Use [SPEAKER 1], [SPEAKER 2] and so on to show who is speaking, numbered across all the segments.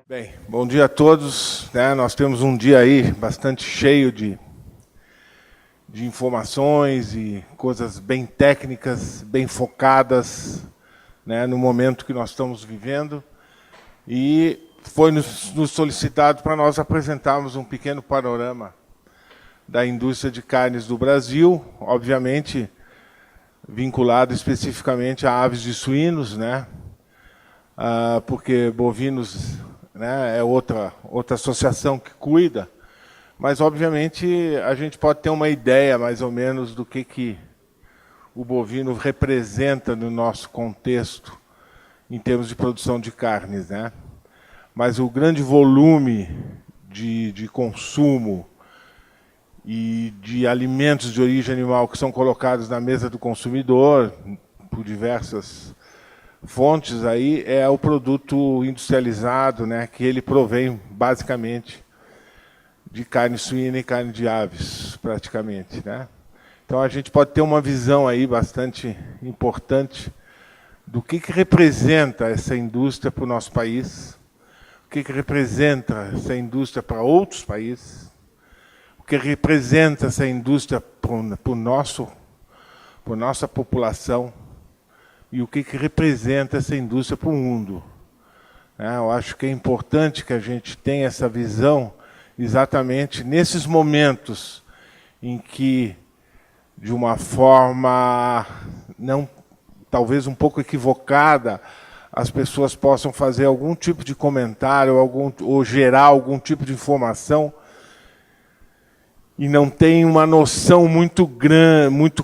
[SPEAKER 1] Bem, bom dia a todos. Nós temos um dia aí bastante cheio de informações e coisas bem técnicas, bem focadas, no momento que nós estamos vivendo. E foi nos solicitado para nós apresentarmos um pequeno panorama da indústria de carnes do Brasil, obviamente vinculado especificamente a aves de suínos, porque bovinos é outra associação que cuida, mas obviamente a gente pode ter uma ideia mais ou menos do que o bovino representa no nosso contexto em termos de produção de carnes, Mas o grande volume de consumo e de alimentos de origem animal que são colocados na mesa do consumidor por diversas fontes aí é o produto industrializado, que ele provém basicamente de carne suína e carne de aves, praticamente, Então a gente pode ter uma visão aí bastante importante do que representa essa indústria para o nosso país, o que representa essa indústria para outros países, o que representa essa indústria para nossa população, e o que representa essa indústria para o mundo. Eu acho que é importante que a gente tenha essa visão exatamente nesses momentos em que, de uma forma talvez um pouco equivocada, as pessoas possam fazer algum tipo de comentário ou gerar algum tipo de informação e não tem uma noção muito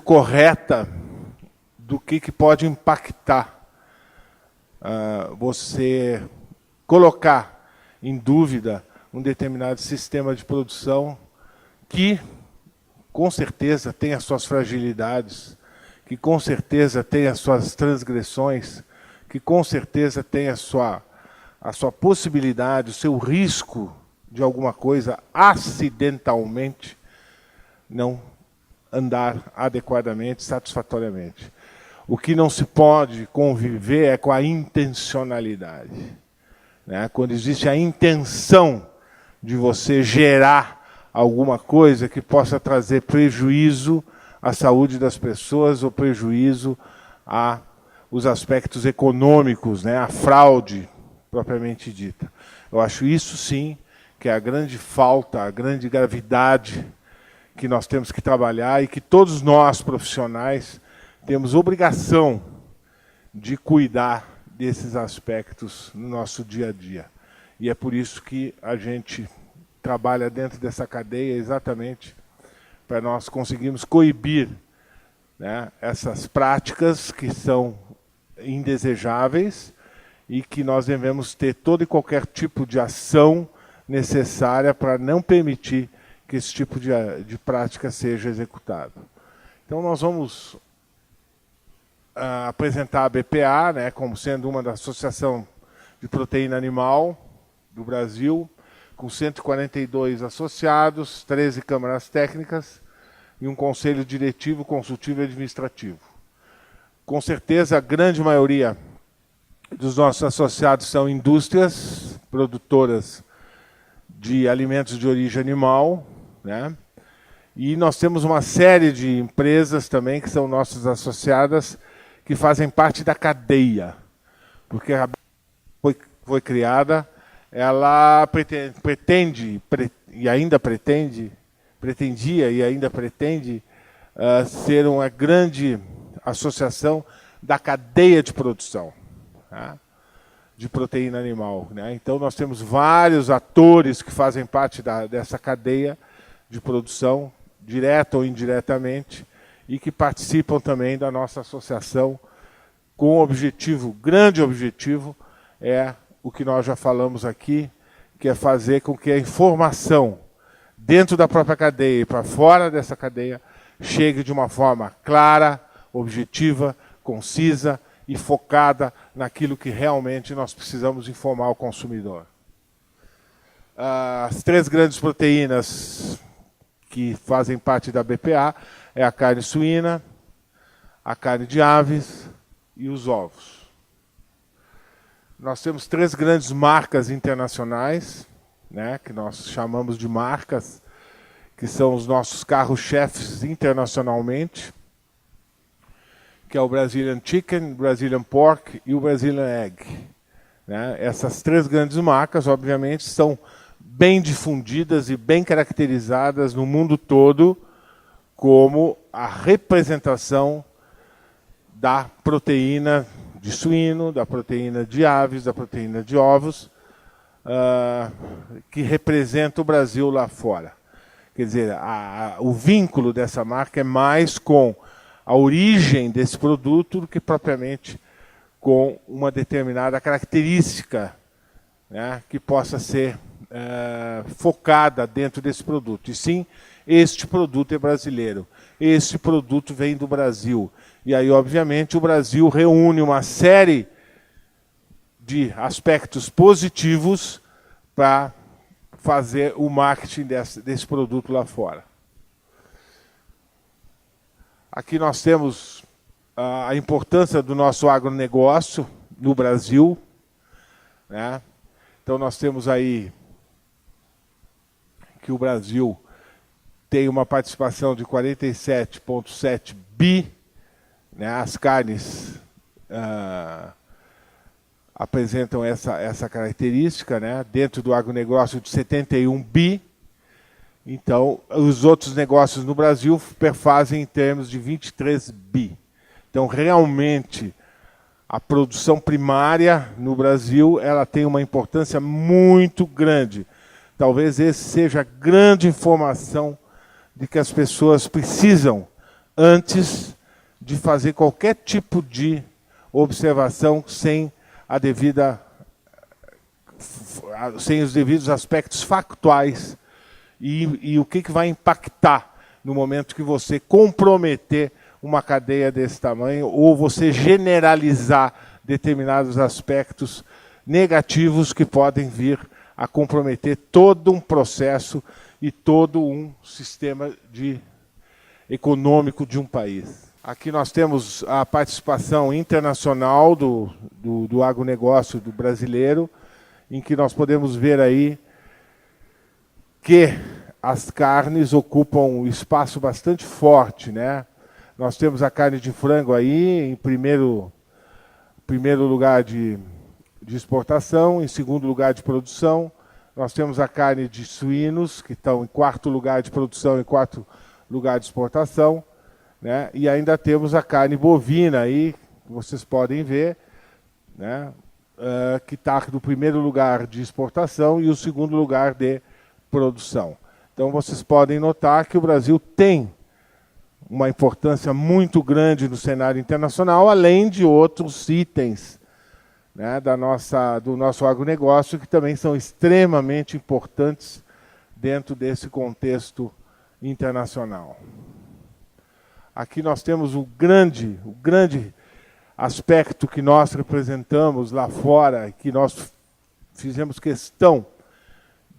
[SPEAKER 1] correta do que pode impactar você colocar em dúvida um determinado sistema de produção que, com certeza, tem as suas fragilidades, que, com certeza, tem as suas transgressões, que, com certeza, tem a sua possibilidade, o seu risco de alguma coisa acidentalmente não andar adequadamente, satisfatoriamente. O que não se pode conviver é com a intencionalidade. Quando existe a intenção de você gerar alguma coisa que possa trazer prejuízo à saúde das pessoas ou prejuízo aos aspectos econômicos, a fraude propriamente dita. Eu acho isso sim que é a grande falta, a grande gravidade que nós temos que trabalhar e que todos nós profissionais temos obrigação de cuidar desses aspectos no nosso dia a dia. E é por isso que a gente trabalha dentro dessa cadeia exatamente para nós conseguirmos coibir essas práticas que são indesejáveis e que nós devemos ter todo e qualquer tipo de ação necessária para não permitir que esse tipo de prática seja executado. Então nós vamos apresentar a BPA, como sendo uma da Associação de Proteína Animal do Brasil, com 142 associados, 13 câmaras técnicas e um conselho diretivo, consultivo e administrativo. Com certeza, a grande maioria dos nossos associados são indústrias produtoras de alimentos de origem animal, E nós temos uma série de empresas também que são nossas associadas, que fazem parte da cadeia, porque a foi criada, ela pretendia e ainda pretende ser uma grande associação da cadeia de produção de proteína animal. Então nós temos vários atores que fazem parte dessa cadeia de produção, direta ou indiretamente, e que participam também da nossa associação com o objetivo, grande objetivo, é o que nós já falamos aqui, que é fazer com que a informação dentro da própria cadeia e para fora dessa cadeia chegue de uma forma clara, objetiva, concisa e focada naquilo que realmente nós precisamos informar ao consumidor. As três grandes proteínas que fazem parte da BPA é a carne suína, a carne de aves e os ovos. Nós temos 3 grandes marcas internacionais, né, que nós chamamos de marcas, que são os nossos carros-chefes internacionalmente, que é o Brazilian Chicken, Brazilian Pork e o Brazilian Egg. Né? Essas 3 grandes marcas, obviamente, são bem difundidas e bem caracterizadas no mundo todo como a representação da proteína de suíno, da proteína de aves, da proteína de ovos, que representa o Brasil lá fora. Quer dizer, o vínculo dessa marca é mais com a origem desse produto do que propriamente com uma determinada característica, né, que possa ser focada dentro desse produto. E sim, este produto é brasileiro, este produto vem do Brasil. E aí, obviamente, o Brasil reúne uma série de aspectos positivos para fazer o marketing desse produto lá fora. Aqui nós temos a importância do nosso agronegócio no Brasil, né? Então nós temos aí que o Brasil tem uma participação de 47,7 bi, né? As carnes apresentam essa característica, né? Dentro do agronegócio de 71 bi. Então, os outros negócios no Brasil perfazem em termos de 23 bi. Então, realmente, a produção primária no Brasil ela tem uma importância muito grande. Talvez esse seja a grande informação de que as pessoas precisam antes de fazer qualquer tipo de observação sem os devidos aspectos factuais e o que vai impactar no momento que você comprometer uma cadeia desse tamanho ou você generalizar determinados aspectos negativos que podem vir a comprometer todo um processo e todo um sistema econômico de um país. Aqui nós temos a participação internacional do agronegócio do brasileiro, em que nós podemos ver aí que as carnes ocupam um espaço bastante forte, né? Nós temos a carne de frango aí em primeiro lugar de exportação, em segundo lugar de produção. Nós temos a carne de suínos, que estão em 4º lugar de produção e 4º lugar de exportação, né? E ainda temos a carne bovina aí, que vocês podem ver, né? Que está no 1º lugar de exportação e o 2º lugar de produção. Então vocês podem notar que o Brasil tem uma importância muito grande no cenário internacional, além de outros itens, né, do nosso agronegócio, que também são extremamente importantes dentro desse contexto internacional. Aqui nós temos o grande aspecto que nós representamos lá fora, que nós fizemos questão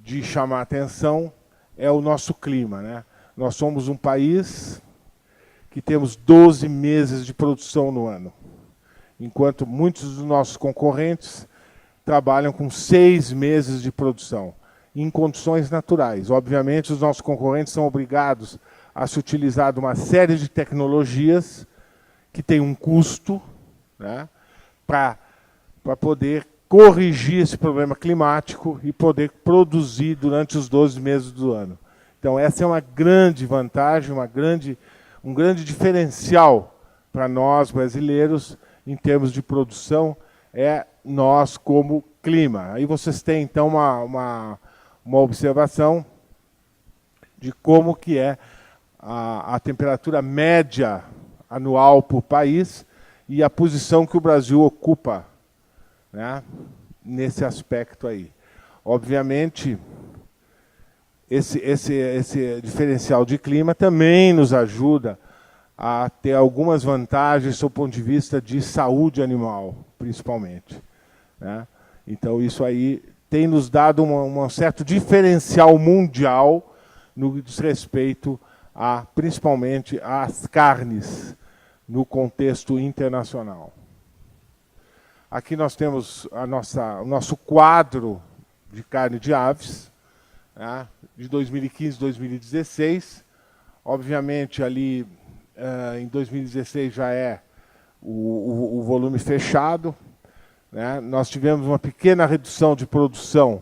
[SPEAKER 1] de chamar a atenção, é o nosso clima, né? Nós somos um país que temos 12 meses de produção no ano, enquanto muitos dos nossos concorrentes trabalham com 6 meses de produção, em condições naturais. Obviamente, os nossos concorrentes são obrigados a se utilizar de uma série de tecnologias que tem um custo, né, para poder corrigir esse problema climático e poder produzir durante os 12 meses do ano. Então, essa é uma grande vantagem, um grande diferencial para nós brasileiros em termos de produção, é nós como clima. Aí vocês têm, então, uma observação de como que é a temperatura média anual por país e a posição que o Brasil ocupa, né, nesse aspecto aí. Obviamente, esse diferencial de clima também nos ajuda a ter algumas vantagens do ponto de vista de saúde animal, principalmente, né? Então, isso aí tem nos dado um certo diferencial mundial no que diz respeito principalmente às carnes no contexto internacional. Aqui nós temos o nosso quadro de carne de aves, né, de 2015 a 2016. Obviamente, ali em 2016 já é o volume fechado, né? Nós tivemos uma pequena redução de produção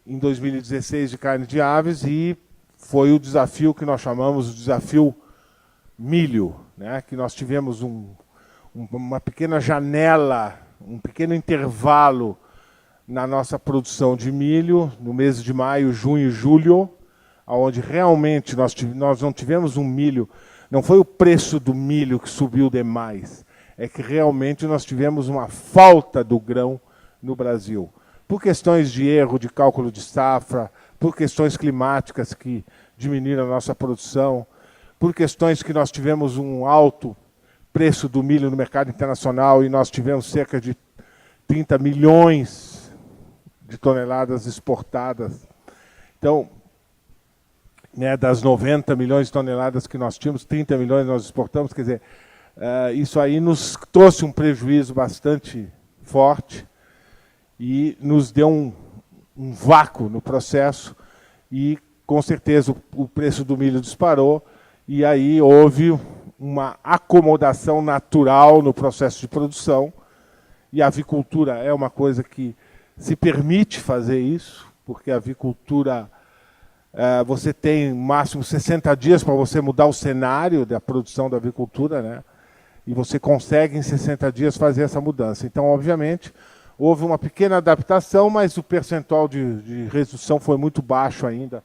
[SPEAKER 1] em 2016 de carne de aves e foi o desafio que nós chamamos de desafio milho, né? Que nós tivemos uma pequena janela, um pequeno intervalo na nossa produção de milho, no mês de maio, junho e julho, onde realmente nós não tivemos um milho, não foi o preço do milho que subiu demais, é que realmente nós tivemos uma falta do grão no Brasil. Por questões de erro de cálculo de safra, por questões climáticas que diminuíram a nossa produção, por questões que nós tivemos um alto preço do milho no mercado internacional e nós tivemos cerca de 30 milhões de toneladas exportadas. Então, né, das 90 milhões de toneladas que nós tínhamos, 30 milhões nós exportamos, quer dizer, isso aí nos trouxe um prejuízo bastante forte e nos deu um vácuo no processo e, com certeza, o preço do milho disparou e aí houve uma acomodação natural no processo de produção e a avicultura é uma coisa que se permite fazer isso, porque a avicultura, você tem no máximo 60 dias para você mudar o cenário da produção da avicultura, né? E você consegue em 60 dias fazer essa mudança. Então, obviamente, houve uma pequena adaptação, mas o percentual de redução foi muito baixo ainda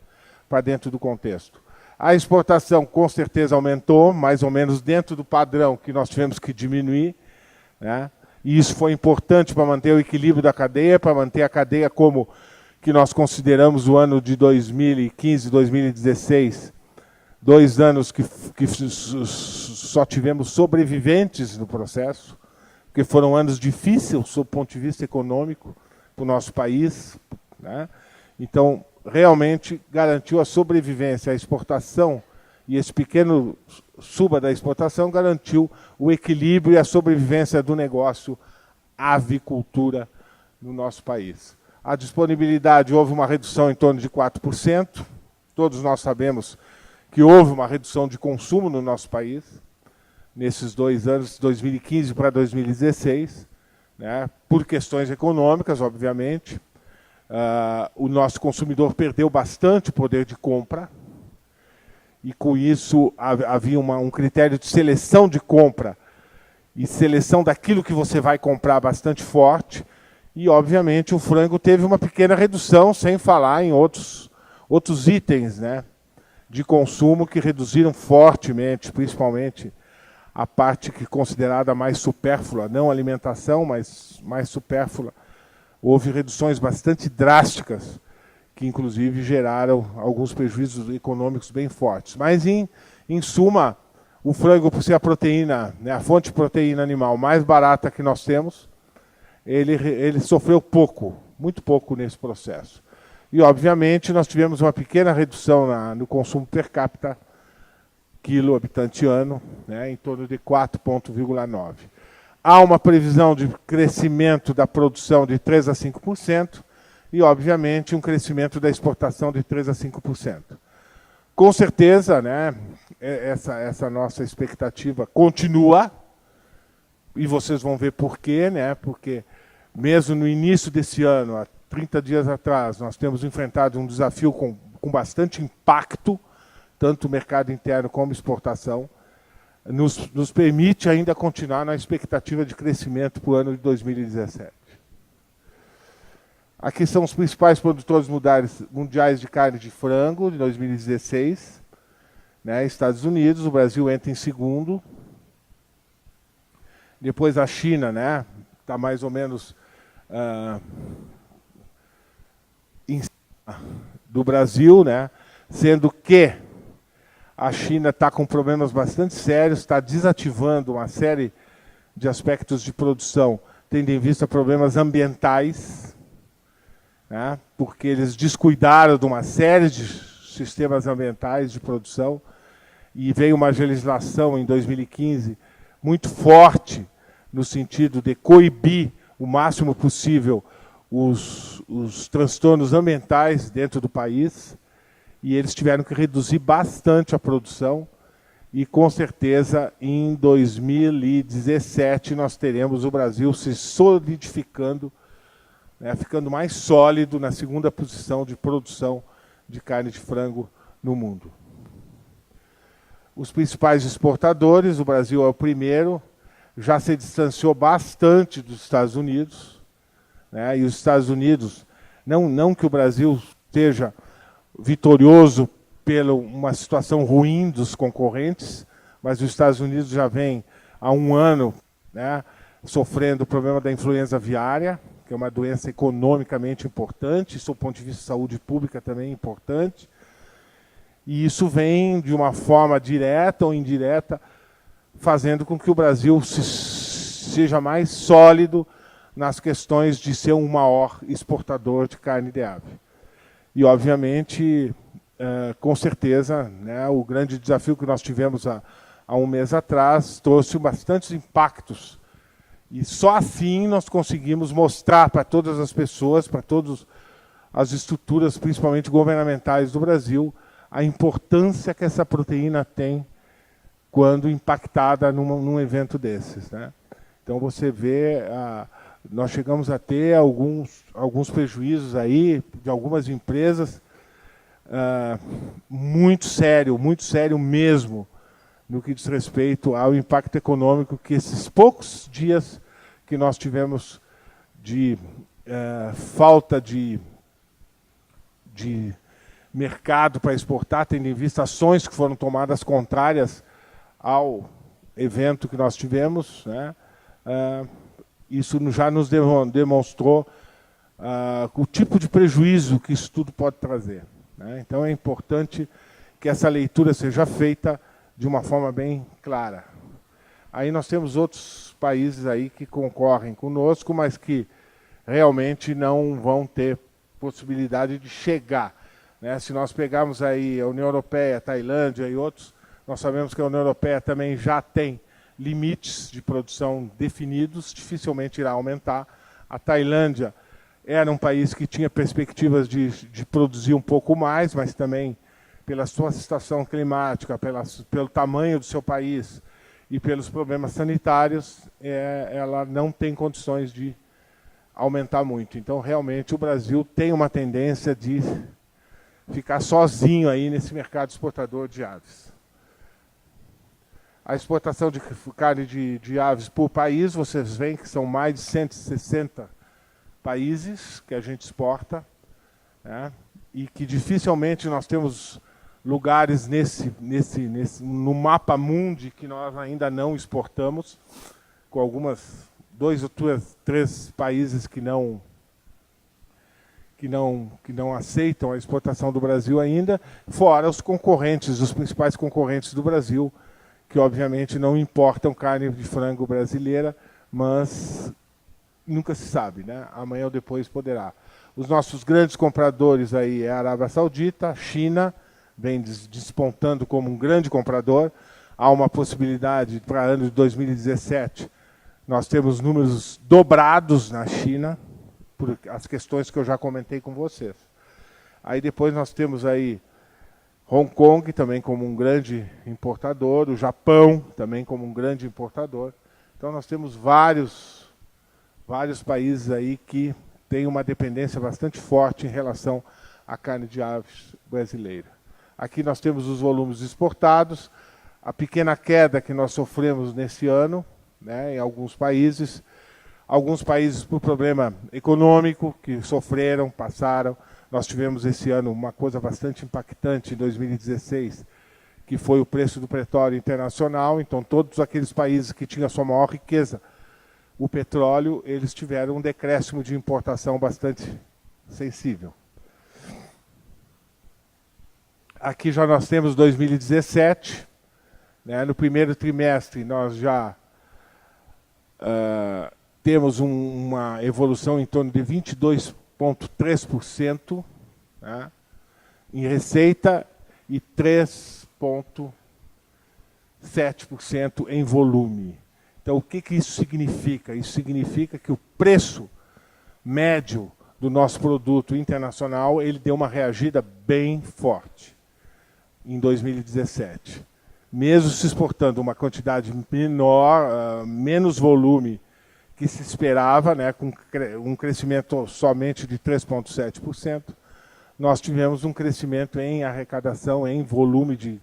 [SPEAKER 1] para dentro do contexto. A exportação, com certeza, aumentou, mais ou menos dentro do padrão que nós tivemos que diminuir, né? E isso foi importante para manter o equilíbrio da cadeia, para manter a cadeia como que nós consideramos o ano de 2015 e 2016, 2 anos que só tivemos sobreviventes no processo, porque foram anos difíceis, sob o ponto de vista econômico, para o nosso país, né? Então, realmente garantiu a sobrevivência, a exportação, e esse pequeno suba da exportação garantiu o equilíbrio e a sobrevivência do negócio avicultura no nosso país. A disponibilidade, houve uma redução em torno de 4%. Todos nós sabemos que houve uma redução de consumo no nosso país, nesses 2 anos, 2015 para 2016, né, por questões econômicas, obviamente. O nosso consumidor perdeu bastante poder de compra, e com isso havia um critério de seleção de compra e seleção daquilo que você vai comprar bastante forte, e obviamente o frango teve uma pequena redução, sem falar em outros itens, né, de consumo que reduziram fortemente, principalmente a parte que é considerada mais supérflua, não alimentação, mas mais supérflua. Houve reduções bastante drásticas, que inclusive geraram alguns prejuízos econômicos bem fortes. Mas, em suma, o frango, por ser a proteína, né, a fonte de proteína animal mais barata que nós temos, ele sofreu pouco, muito pouco nesse processo. E, obviamente, nós tivemos uma pequena redução no consumo per capita, quilo habitante ano, né, em torno de 4,9. Há uma previsão de crescimento da produção de 3% a 5%, e, obviamente, um crescimento da exportação de 3% a 5%. Com certeza, né, essa nossa expectativa continua, e vocês vão ver por quê, né, porque mesmo no início desse ano, há 30 dias atrás, nós temos enfrentado um desafio com bastante impacto, tanto o mercado interno como exportação, nos permite ainda continuar na expectativa de crescimento para o ano de 2017. Aqui são os principais produtores mundiais de carne de frango de 2016. Né, Estados Unidos, o Brasil entra em segundo. Depois a China, né, está mais ou menos em cima do Brasil, né, sendo que a China está com problemas bastante sérios, está desativando uma série de aspectos de produção, tendo em vista problemas ambientais, né, porque eles descuidaram de uma série de sistemas ambientais de produção, e veio uma legislação em 2015 muito forte no sentido de coibir o máximo possível os transtornos ambientais dentro do país, e eles tiveram que reduzir bastante a produção, e com certeza em 2017 nós teremos o Brasil se solidificando, né, ficando mais sólido na segunda posição de produção de carne de frango no mundo. Os principais exportadores, o Brasil é o primeiro, já se distanciou bastante dos Estados Unidos, né, e os Estados Unidos, não que o Brasil esteja vitorioso pela uma situação ruim dos concorrentes, mas os Estados Unidos já vem há um ano, né, sofrendo o problema da influenza aviária, que é uma doença economicamente importante, do ponto de vista de saúde pública também importante, e isso vem de uma forma direta ou indireta, fazendo com que o Brasil seja mais sólido nas questões de ser um maior exportador de carne de ave. E, obviamente, com certeza, né, o grande desafio que nós tivemos há um mês atrás trouxe bastantes impactos. E só assim nós conseguimos mostrar para todas as pessoas, para todas as estruturas, principalmente governamentais do Brasil, a importância que essa proteína tem quando impactada num evento desses, né? Então você vê, nós chegamos a ter alguns prejuízos aí de algumas empresas, muito sério mesmo, no que diz respeito ao impacto econômico que esses poucos dias que nós tivemos de falta de mercado para exportar, tendo em vista ações que foram tomadas contrárias ao evento que nós tivemos, né? Isso já nos demonstrou o tipo de prejuízo que isso tudo pode trazer, né? Então é importante que essa leitura seja feita de uma forma bem clara. Aí nós temos outros países aí que concorrem conosco, mas que realmente não vão ter possibilidade de chegar, né? Se nós pegarmos aí a União Europeia, a Tailândia e outros, nós sabemos que a União Europeia também já tem limites de produção definidos, dificilmente irá aumentar. A Tailândia era um país que tinha perspectivas de produzir um pouco mais, mas também pela sua situação climática, pelo tamanho do seu país e pelos problemas sanitários, ela não tem condições de aumentar muito. Então, realmente, o Brasil tem uma tendência de ficar sozinho aí nesse mercado exportador de aves. A exportação de carne de aves por país, vocês veem que são mais de 160 países que a gente exporta, né? E que dificilmente nós temos lugares no mapa mundi que nós ainda não exportamos, com algumas 2 ou 3 países que não aceitam a exportação do Brasil ainda, fora os concorrentes, os principais concorrentes do Brasil, que obviamente não importam carne de frango brasileira, mas nunca se sabe, né? Amanhã ou depois poderá. Os nossos grandes compradores aí é a Arábia Saudita, a China, vem despontando como um grande comprador. Há uma possibilidade para ano de 2017, nós temos números dobrados na China, por as questões que eu já comentei com vocês. Aí depois nós temos aí Hong Kong também como um grande importador, o Japão também como um grande importador. Então nós temos vários países aí que têm uma dependência bastante forte em relação à carne de aves brasileira. Aqui nós temos os volumes exportados, a pequena queda que nós sofremos nesse ano, né, em alguns países por problema econômico, que sofreram, passaram. Nós tivemos esse ano uma coisa bastante impactante em 2016, que foi o preço do petróleo internacional. Então, todos aqueles países que tinham a sua maior riqueza, o petróleo, eles tiveram um decréscimo de importação bastante sensível. Aqui já nós temos 2017, né? No primeiro trimestre nós já temos uma evolução em torno de 22,3%, né? em receita e 3,7% em volume. Então, o que isso significa? Isso significa que o preço médio do nosso produto internacional ele deu uma reagida bem forte em 2017. Mesmo se exportando uma quantidade menor, menos volume que se esperava, né, com um crescimento somente de 3,7%, nós tivemos um crescimento em arrecadação, em volume de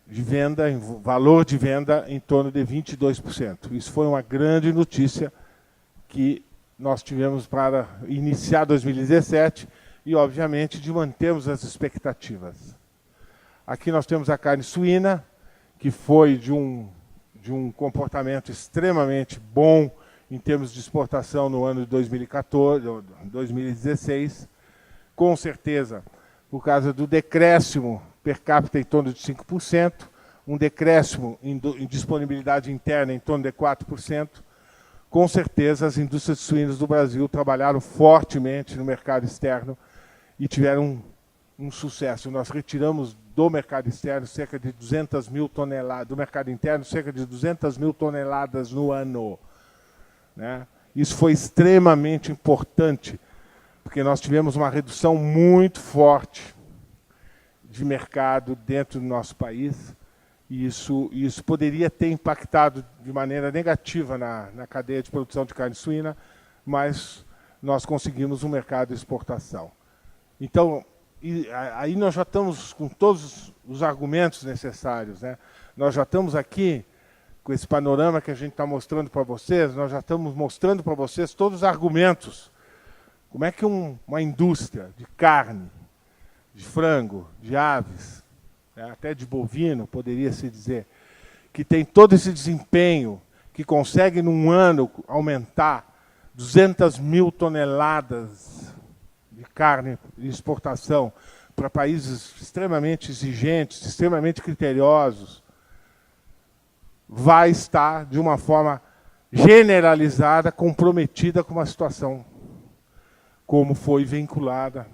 [SPEAKER 1] venda, em valor de venda, em torno de 22%. Isso foi uma grande notícia que nós tivemos para iniciar 2017 e, obviamente, de mantermos as expectativas. Aqui nós temos a carne suína, que foi de um comportamento extremamente bom em termos de exportação no ano de 2014, 2016, com certeza, por causa do decréscimo per capita em torno de 5%, um decréscimo em disponibilidade interna em torno de 4%, com certeza as indústrias suínas do Brasil trabalharam fortemente no mercado externo e tiveram um sucesso. Nós retiramos do mercado externo cerca de 200 mil toneladas, do mercado interno cerca de 200 mil toneladas no ano, né? Isso foi extremamente importante, porque nós tivemos uma redução muito forte de mercado dentro do nosso país, e isso poderia ter impactado de maneira negativa na cadeia de produção de carne suína, mas nós conseguimos um mercado de exportação. Então, aí nós já estamos com todos os argumentos necessários, né? Nós já estamos aqui, com esse panorama que a gente está mostrando para vocês, nós já estamos mostrando para vocês todos os argumentos. Como é que uma indústria de carne, de frango, de aves, né, até de bovino, poderia-se dizer, que tem todo esse desempenho, que consegue num ano aumentar 200 mil toneladas de carne de exportação para países extremamente exigentes, extremamente criteriosos, vai estar, de uma forma generalizada, comprometida com uma situação como foi vinculada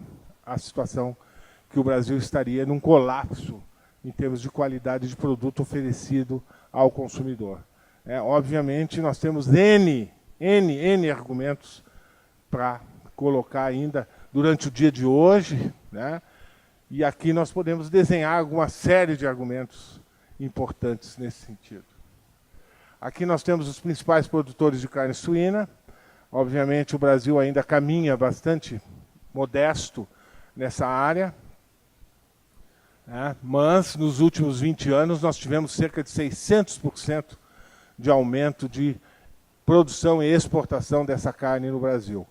[SPEAKER 1] à situação que o Brasil estaria num colapso em termos de qualidade de produto oferecido ao consumidor. Obviamente, nós temos N argumentos para colocar ainda durante o dia de hoje, né? E aqui nós podemos desenhar alguma série de argumentos importantes nesse sentido. Aqui nós temos os principais produtores de carne suína. Obviamente, o Brasil ainda caminha bastante modesto nessa área, né? Mas, nos últimos 20 anos, nós tivemos cerca de 600% de aumento de produção e exportação dessa carne no Brasil.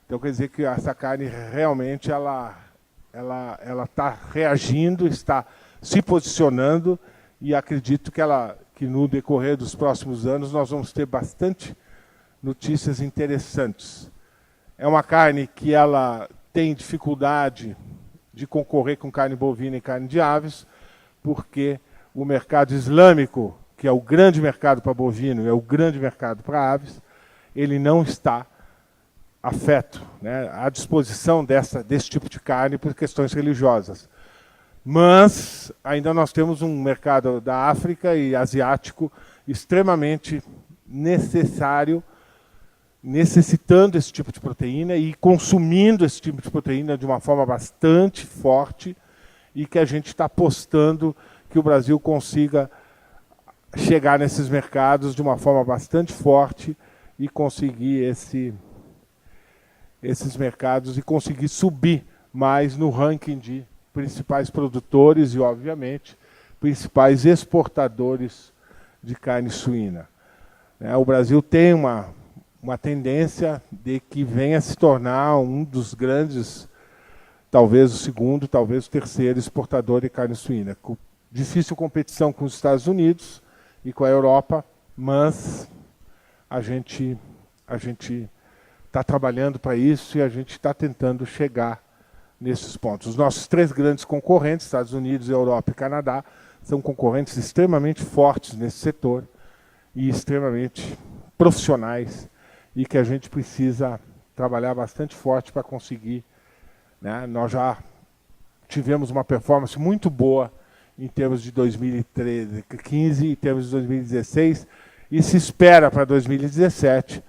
[SPEAKER 1] Então, quer dizer que essa carne realmente ela está reagindo, está se posicionando, e acredito que no decorrer dos próximos anos nós vamos ter bastante notícias interessantes. É uma carne que ela tem dificuldade de concorrer com carne bovina e carne de aves, porque o mercado islâmico, que é o grande mercado para bovino e é o grande mercado para aves, ele não está afeto, né, à disposição desse tipo de carne por questões religiosas. Mas ainda nós temos um mercado da África e asiático extremamente necessitando esse tipo de proteína e consumindo esse tipo de proteína de uma forma bastante forte, e que a gente está apostando que o Brasil consiga chegar nesses mercados de uma forma bastante forte e conseguir esses mercados e conseguir subir mais no ranking de principais produtores e, obviamente, principais exportadores de carne suína. O Brasil tem uma tendência de que venha a se tornar um dos grandes, talvez o segundo, talvez o terceiro exportador de carne suína. Com difícil competição com os Estados Unidos e com a Europa, mas a gente está trabalhando para isso e a gente está tentando chegar nesses pontos. Os nossos três grandes concorrentes, Estados Unidos, Europa e Canadá, são concorrentes extremamente fortes nesse setor e extremamente profissionais, e que a gente precisa trabalhar bastante forte para conseguir, né? Nós já tivemos uma performance muito boa em termos de 2015 e em termos de 2016, e se espera para 2017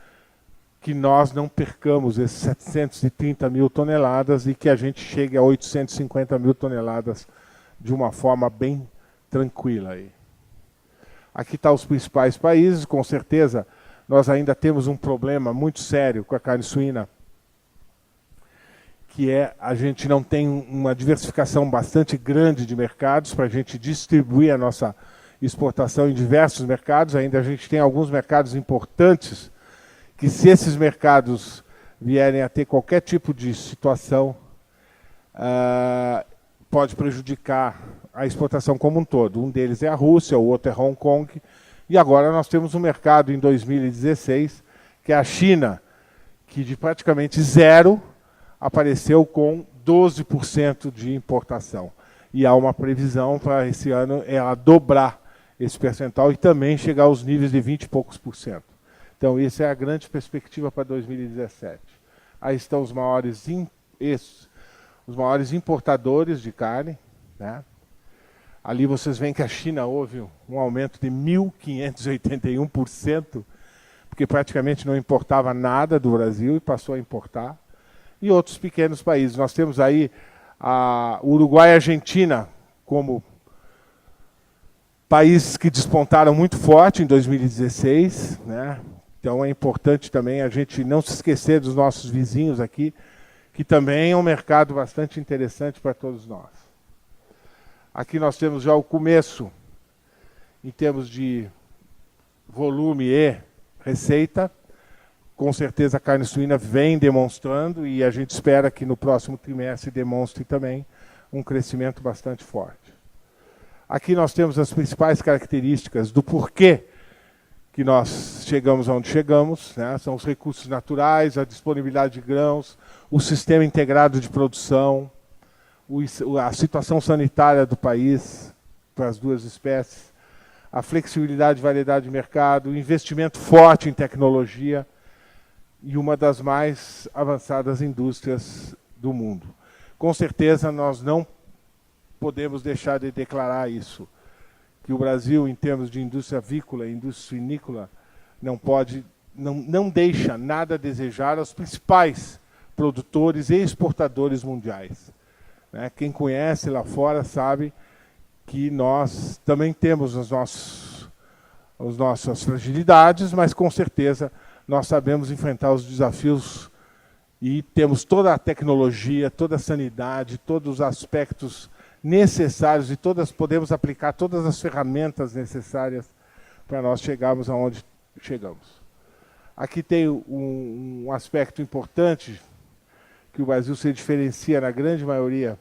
[SPEAKER 1] que nós não percamos esses 730 mil toneladas e que a gente chegue a 850 mil toneladas de uma forma bem tranquila. Aí. Aqui estão os principais países, com certeza nós ainda temos um problema muito sério com a carne suína, que é a gente não tem uma diversificação bastante grande de mercados para a gente distribuir a nossa exportação em diversos mercados. Ainda a gente tem alguns mercados importantes que, se esses mercados vierem a ter qualquer tipo de situação, pode prejudicar a exportação como um todo. Um deles é a Rússia, o outro é Hong Kong, e agora nós temos um mercado em 2016, que é a China, que de praticamente zero apareceu com 12% de importação. E há uma previsão para esse ano ela dobrar esse percentual e também chegar aos níveis de 20 e poucos por cento. Então, essa é a grande perspectiva para 2017. Aí estão os maiores importadores de carne, né? Ali vocês veem que a China houve um aumento de 1.581%, porque praticamente não importava nada do Brasil e passou a importar. E outros pequenos países. Nós temos aí a Uruguai e a Argentina como países que despontaram muito forte em 2016, né? Então é importante também a gente não se esquecer dos nossos vizinhos aqui, que também é um mercado bastante interessante para todos nós. Aqui nós temos já o começo, em termos de volume e receita. Com certeza a carne suína vem demonstrando e a gente espera que no próximo trimestre demonstre também um crescimento bastante forte. Aqui nós temos as principais características do porquê que nós chegamos onde chegamos, né? São os recursos naturais, a disponibilidade de grãos, o sistema integrado de produção, a situação sanitária do país para as duas espécies, a flexibilidade e variedade de mercado, o investimento forte em tecnologia e uma das mais avançadas indústrias do mundo. Com certeza nós não podemos deixar de declarar isso, que o Brasil, em termos de indústria avícola e indústria suinícola, não deixa nada a desejar aos principais produtores e exportadores mundiais. Né? Quem conhece lá fora sabe que nós também temos as nossas fragilidades, mas com certeza nós sabemos enfrentar os desafios e temos toda a tecnologia, toda a sanidade, todos os aspectos necessários e podemos aplicar todas as ferramentas necessárias para nós chegarmos aonde chegamos. Aqui tem um aspecto importante que o Brasil se diferencia na grande maioria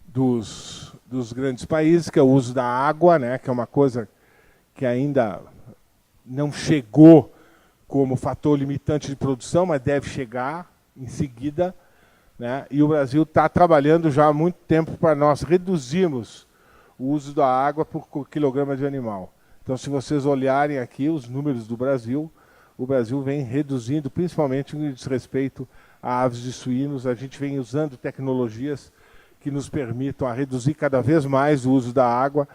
[SPEAKER 1] dos grandes países, que é o uso da água, né, que é uma coisa que ainda não chegou como fator limitante de produção, mas deve chegar em seguida. Né? E o Brasil está trabalhando já há muito tempo para nós reduzirmos o uso da água por quilograma de animal. Então, se vocês olharem aqui os números do Brasil, o Brasil vem reduzindo, principalmente no que diz respeito a aves e suínos. A gente vem usando tecnologias que nos permitam a reduzir cada vez mais o uso da água,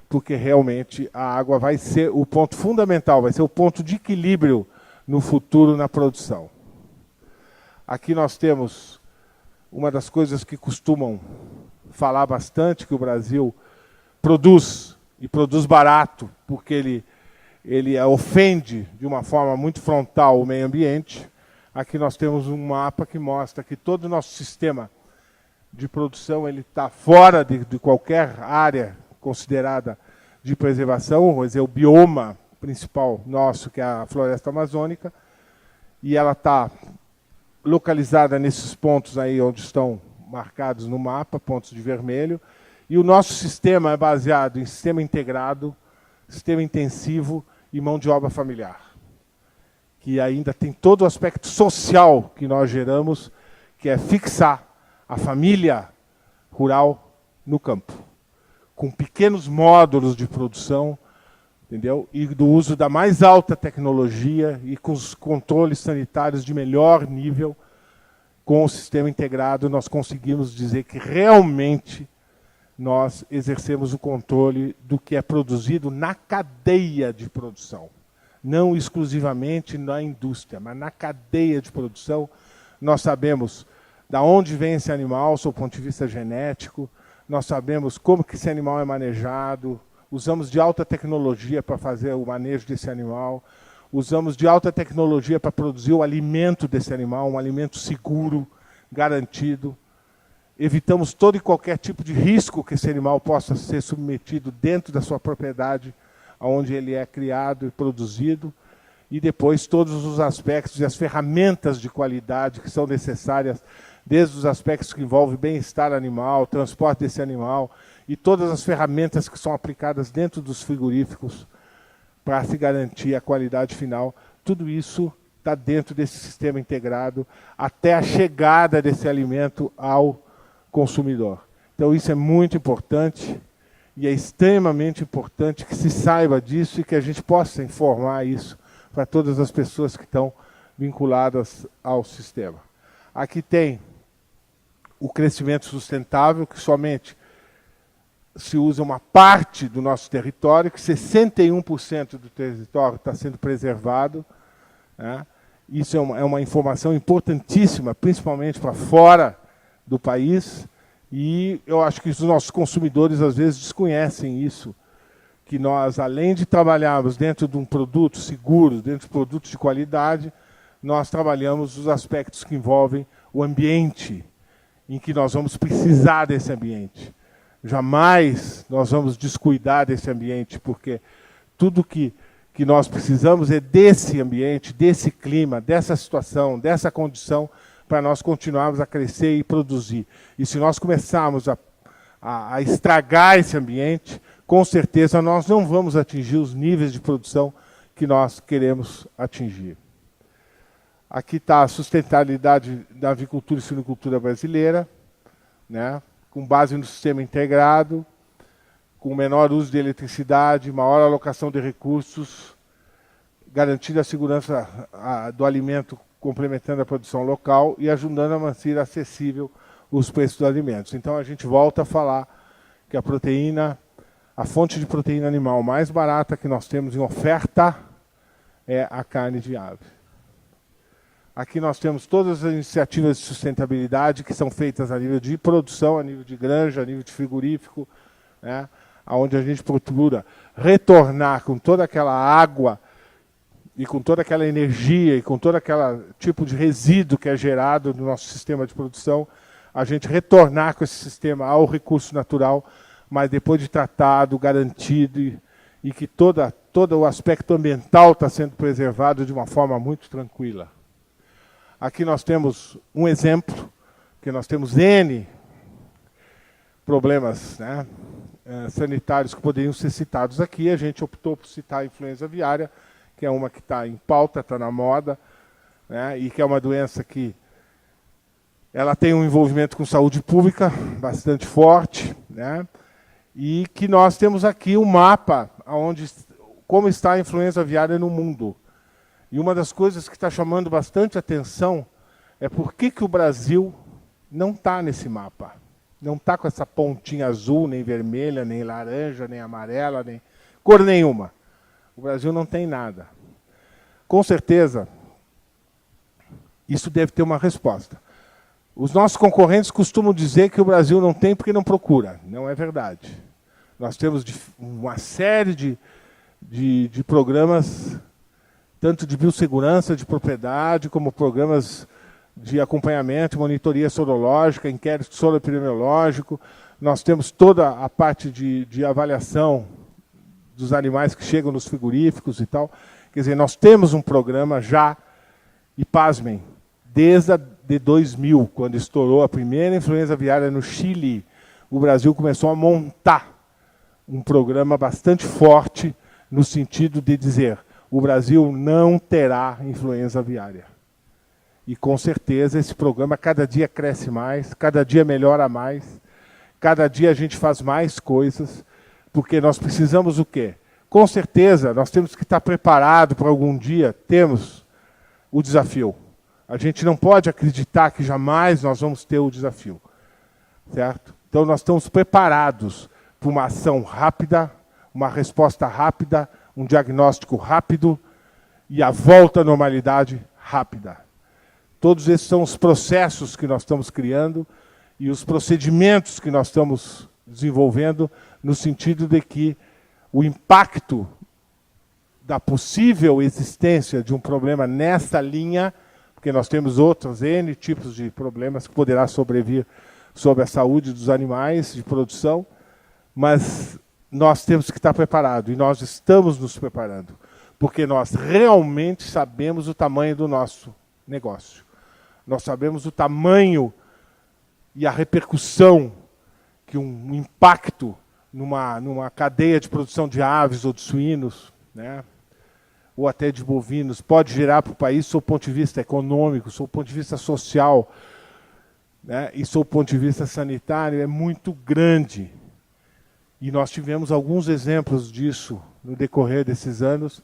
[SPEAKER 1] porque realmente a água vai ser o ponto fundamental, vai ser o ponto de equilíbrio no futuro na produção. Aqui nós temos uma das coisas que costumam falar bastante, que o Brasil produz, e produz barato, porque ele ofende de uma forma muito frontal o meio ambiente. Aqui nós temos um mapa que mostra que todo o nosso sistema de produção está fora de qualquer área considerada de preservação, vou dizer, o bioma principal nosso, que é a floresta amazônica, e ela está localizada nesses pontos aí onde estão marcados no mapa, pontos de vermelho, e o nosso sistema é baseado em sistema integrado, sistema intensivo e mão de obra familiar, que ainda tem todo o aspecto social que nós geramos, que é fixar a família rural no campo, com pequenos módulos de produção, entendeu? E do uso da mais alta tecnologia e com os controles sanitários de melhor nível, com o sistema integrado, nós conseguimos dizer que realmente nós exercemos o controle do que é produzido na cadeia de produção. Não exclusivamente na indústria, mas na cadeia de produção. Nós sabemos de onde vem esse animal, sob o ponto de vista genético, nós sabemos como que esse animal é manejado, usamos de alta tecnologia para fazer o manejo desse animal, usamos de alta tecnologia para produzir o alimento desse animal, um alimento seguro, garantido. Evitamos todo e qualquer tipo de risco que esse animal possa ser submetido dentro da sua propriedade, onde ele é criado e produzido, e depois todos os aspectos e as ferramentas de qualidade que são necessárias, desde os aspectos que envolvem bem-estar animal, transporte desse animal, e todas as ferramentas que são aplicadas dentro dos frigoríficos para se garantir a qualidade final. Tudo isso está dentro desse sistema integrado até a chegada desse alimento ao consumidor. Então isso é muito importante e é extremamente importante que se saiba disso e que a gente possa informar isso para todas as pessoas que estão vinculadas ao sistema. Aqui tem o crescimento sustentável, que somente se usa uma parte do nosso território, que 61% do território está sendo preservado, né? Isso é uma informação importantíssima, principalmente para fora do país, e eu acho que os nossos consumidores às vezes desconhecem isso, que nós, além de trabalharmos dentro de um produto seguro, dentro de produtos de qualidade, nós trabalhamos os aspectos que envolvem o ambiente, em que nós vamos precisar desse ambiente. Jamais nós vamos descuidar desse ambiente, porque tudo que nós precisamos é desse ambiente, desse clima, dessa situação, dessa condição, para nós continuarmos a crescer e produzir. E se nós começarmos a estragar esse ambiente, com certeza nós não vamos atingir os níveis de produção que nós queremos atingir. Aqui está a sustentabilidade da avicultura e suinocultura brasileira, né, com base no sistema integrado, com menor uso de eletricidade, maior alocação de recursos, garantindo a segurança do alimento, complementando a produção local e ajudando a manter acessível os preços dos alimentos. Então a gente volta a falar que a proteína, a fonte de proteína animal mais barata que nós temos em oferta é a carne de ave. Aqui nós temos todas as iniciativas de sustentabilidade que são feitas a nível de produção, a nível de granja, a nível de frigorífico, né, onde a gente procura retornar com toda aquela água e com toda aquela energia e com todo aquele tipo de resíduo que é gerado no nosso sistema de produção, a gente retornar com esse sistema ao recurso natural, mas depois de tratado, garantido e que todo o aspecto ambiental está sendo preservado de uma forma muito tranquila. Aqui nós temos um exemplo, que nós temos N problemas, né, sanitários que poderiam ser citados aqui. A gente optou por citar a influenza aviária, que é uma que está em pauta, está na moda, né, e que é uma doença que ela tem um envolvimento com saúde pública bastante forte, né, e que nós temos aqui um mapa onde como está a influenza aviária no mundo. E uma das coisas que está chamando bastante atenção é por que o Brasil não está nesse mapa. Não está com essa pontinha azul, nem vermelha, nem laranja, nem amarela, nem cor nenhuma. O Brasil não tem nada. Com certeza, isso deve ter uma resposta. Os nossos concorrentes costumam dizer que o Brasil não tem porque não procura. Não é verdade. Nós temos uma série de programas, tanto de biossegurança, de propriedade, como programas de acompanhamento, monitoria sorológica, inquérito soroepidemiológico. Nós temos toda a parte de avaliação dos animais que chegam nos frigoríficos e tal. Quer dizer, nós temos um programa já, e pasmem, desde 2000, quando estourou a primeira influenza aviária no Chile, o Brasil começou a montar um programa bastante forte no sentido de dizer: o Brasil não terá influenza aviária. E com certeza esse programa cada dia cresce mais, cada dia melhora mais, cada dia a gente faz mais coisas, porque nós precisamos o quê? Com certeza nós temos que estar preparados para algum dia termos o desafio. A gente não pode acreditar que jamais nós vamos ter o desafio, certo? Então nós estamos preparados para uma ação rápida, uma resposta rápida, um diagnóstico rápido e a volta à normalidade rápida. Todos esses são os processos que nós estamos criando e os procedimentos que nós estamos desenvolvendo no sentido de que o impacto da possível existência de um problema nessa linha, porque nós temos outros N tipos de problemas que poderá sobrevir sobre a saúde dos animais de produção, mas nós temos que estar preparados, e nós estamos nos preparando, porque nós realmente sabemos o tamanho do nosso negócio. Nós sabemos o tamanho e a repercussão que um impacto numa cadeia de produção de aves ou de suínos, né, ou até de bovinos, pode gerar para o país, sob o ponto de vista econômico, sob o ponto de vista social, né, e sob o ponto de vista sanitário, é muito grande. E nós tivemos alguns exemplos disso no decorrer desses anos,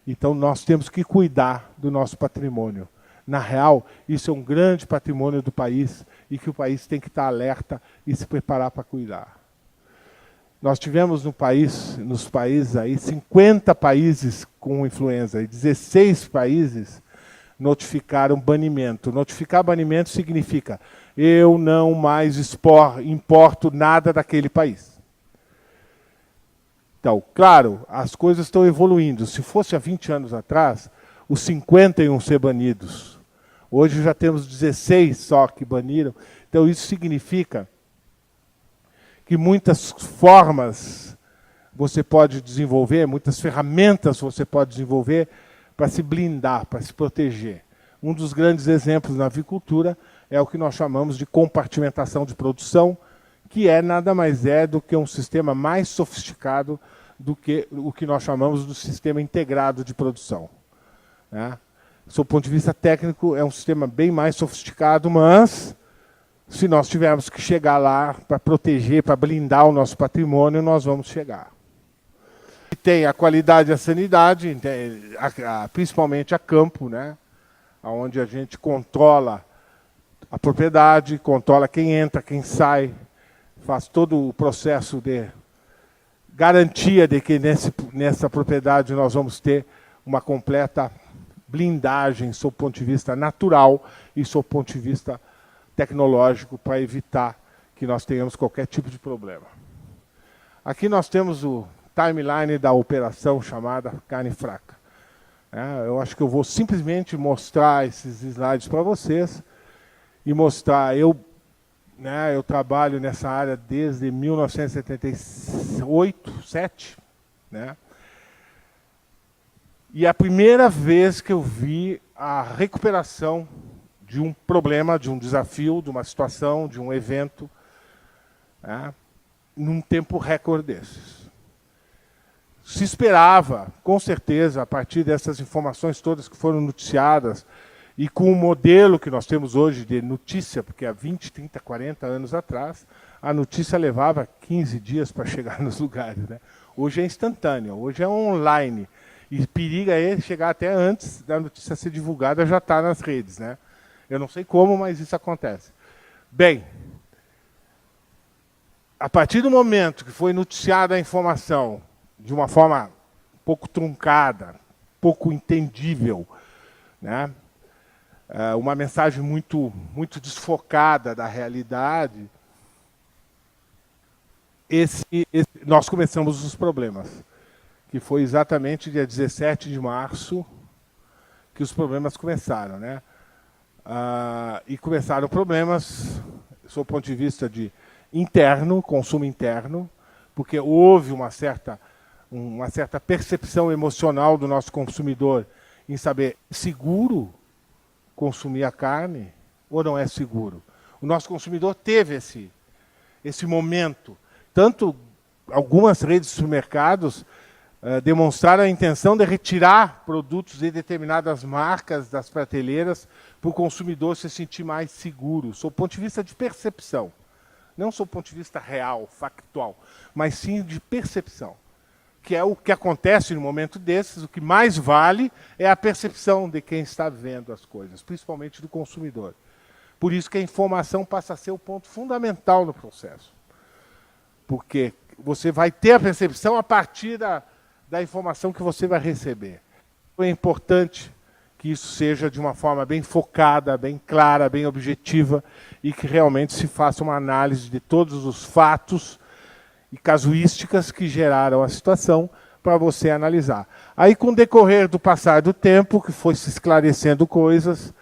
[SPEAKER 1] então nós temos que cuidar do nosso patrimônio. Na real, isso é um grande patrimônio do país e que o país tem que estar alerta e se preparar para cuidar. Nós tivemos no país, nos países aí, 50 países com influenza e 16 países notificaram banimento. Notificar banimento significa eu não mais importo nada daquele país. Então, claro, as coisas estão evoluindo. Se fosse há 20 anos atrás, os 50 iam ser banidos. Hoje já temos 16 só que baniram. Então, isso significa que muitas formas você pode desenvolver, muitas ferramentas você pode desenvolver para se blindar, para se proteger. Um dos grandes exemplos na avicultura é o que nós chamamos de compartimentação de produção, que nada mais é do que um sistema mais sofisticado do que o que nós chamamos do sistema integrado de produção, né? Do ponto de vista técnico, é um sistema bem mais sofisticado, mas se nós tivermos que chegar lá para proteger, para blindar o nosso patrimônio, nós vamos chegar. Tem a qualidade e a sanidade, principalmente a campo, né? Onde a gente controla a propriedade, controla quem entra, quem sai, faz todo o processo de garantia de que nessa propriedade nós vamos ter uma completa blindagem sob o ponto de vista natural e sob o ponto de vista tecnológico para evitar que nós tenhamos qualquer tipo de problema. Aqui nós temos o timeline da operação chamada carne fraca. Eu acho que eu vou simplesmente mostrar esses slides para vocês e mostrar, eu trabalho nessa área desde 1978, 7, né? E é a primeira vez que eu vi a recuperação de um problema, de um desafio, de uma situação, de um evento, né, num tempo recorde desses. Se esperava, com certeza, a partir dessas informações todas que foram noticiadas, e com o modelo que nós temos hoje de notícia, porque há 20, 30, 40 anos atrás, a notícia levava 15 dias para chegar nos lugares, né? Hoje é instantâneo, hoje é online. E periga chegar até antes da notícia ser divulgada, já está nas redes, né? Eu não sei como, mas isso acontece. Bem, a partir do momento que foi noticiada a informação de uma forma um pouco truncada, pouco entendível, né? Uma mensagem muito desfocada da realidade, nós começamos os problemas, que foi exatamente dia 17 de março que os problemas começaram, né? E começaram problemas, do ponto de vista de interno, consumo interno, porque houve uma certa percepção emocional do nosso consumidor em saber seguro consumir a carne ou não é seguro. O nosso consumidor teve esse momento. Tanto algumas redes de supermercados demonstraram a intenção de retirar produtos de determinadas marcas das prateleiras para o consumidor se sentir mais seguro, sob o ponto de vista de percepção. Não sob o ponto de vista real, factual, mas sim de percepção. que é o que acontece no momento desses, o que mais vale é a percepção de quem está vendo as coisas, principalmente do consumidor. Por isso que a informação passa a ser o ponto fundamental no processo. Porque você vai ter a percepção a partir da informação que você vai receber. É importante que isso seja de uma forma bem focada, bem clara, bem objetiva, e que realmente se faça uma análise de todos os fatos e casuísticas que geraram a situação para você analisar. Aí, com o decorrer do passar do tempo, que foi se esclarecendo coisas,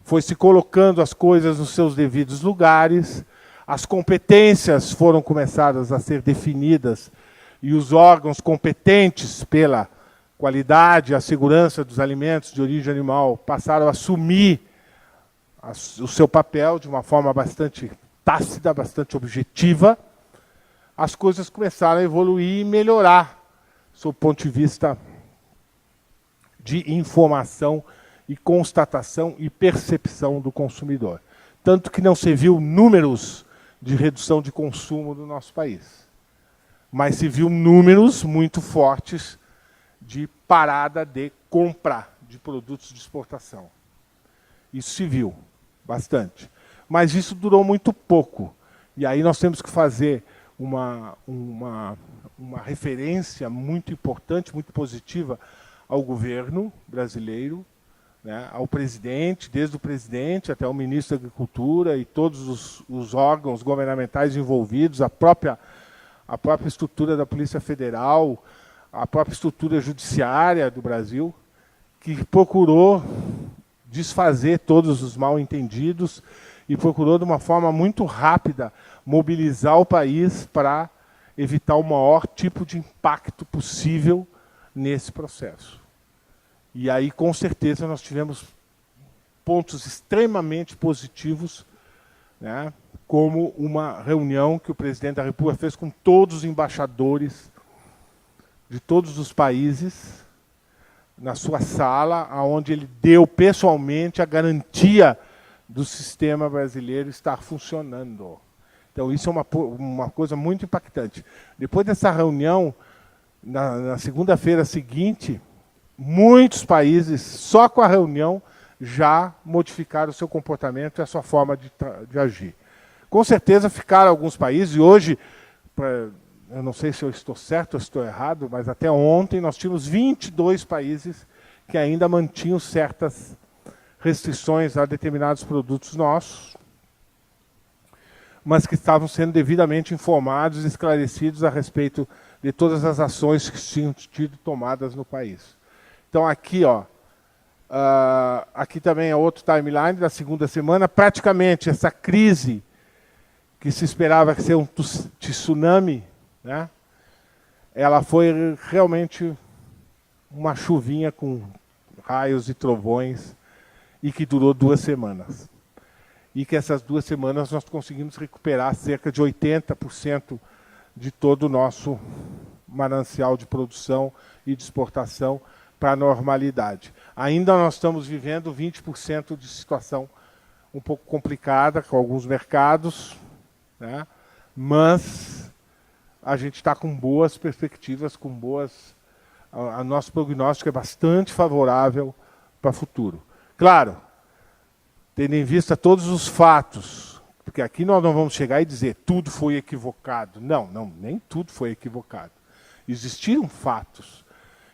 [SPEAKER 1] foi se colocando as coisas nos seus devidos lugares, as competências foram começadas a ser definidas e os órgãos competentes pela qualidade, a segurança dos alimentos de origem animal passaram a assumir o seu papel de uma forma bastante tácita, bastante objetiva. As coisas começaram a evoluir e melhorar, sob o ponto de vista de informação e constatação e percepção do consumidor. Tanto que não se viu números de redução de consumo no nosso país, mas se viu números muito fortes de parada de compra de produtos de exportação. Isso se viu bastante. Mas isso durou muito pouco. E aí nós temos que fazer uma referência muito importante, muito positiva ao governo brasileiro, né, ao presidente, desde o presidente até o ministro da Agricultura e todos os órgãos governamentais envolvidos, a própria estrutura da Polícia Federal, a própria estrutura judiciária do Brasil, que procurou desfazer todos os mal-entendidos e procurou, de uma forma muito rápida, mobilizar o país para evitar o maior tipo de impacto possível nesse processo. E aí, com certeza, nós tivemos pontos extremamente positivos, né, como uma reunião que o presidente da República fez com todos os embaixadores de todos os países, na sua sala, onde ele deu pessoalmente a garantia do sistema brasileiro estar funcionando. Então, isso é uma coisa muito impactante. Depois dessa reunião, na segunda-feira seguinte, muitos países, só com a reunião, já modificaram o seu comportamento e a sua forma de agir. Com certeza ficaram alguns países, e hoje, eu não sei se eu estou certo ou estou errado, mas até ontem nós tínhamos 22 países que ainda mantinham certas restrições a determinados produtos nossos, mas que estavam sendo devidamente informados e esclarecidos a respeito de todas as ações que tinham sido tomadas no país. Então aqui, aqui também é outro timeline da segunda semana. Praticamente essa crise que se esperava ser um tsunami, né, ela foi realmente uma chuvinha com raios e trovões e que durou 2 semanas. E que essas 2 semanas nós conseguimos recuperar cerca de 80% de todo o nosso manancial de produção e de exportação para a normalidade. Ainda nós estamos vivendo 20% de situação um pouco complicada com alguns mercados, né? Mas a gente está com boas perspectivas, o nosso prognóstico é bastante favorável para o futuro. Claro, tendo em vista todos os fatos, porque aqui nós não vamos chegar e dizer tudo foi equivocado. Não, nem tudo foi equivocado. Existiram fatos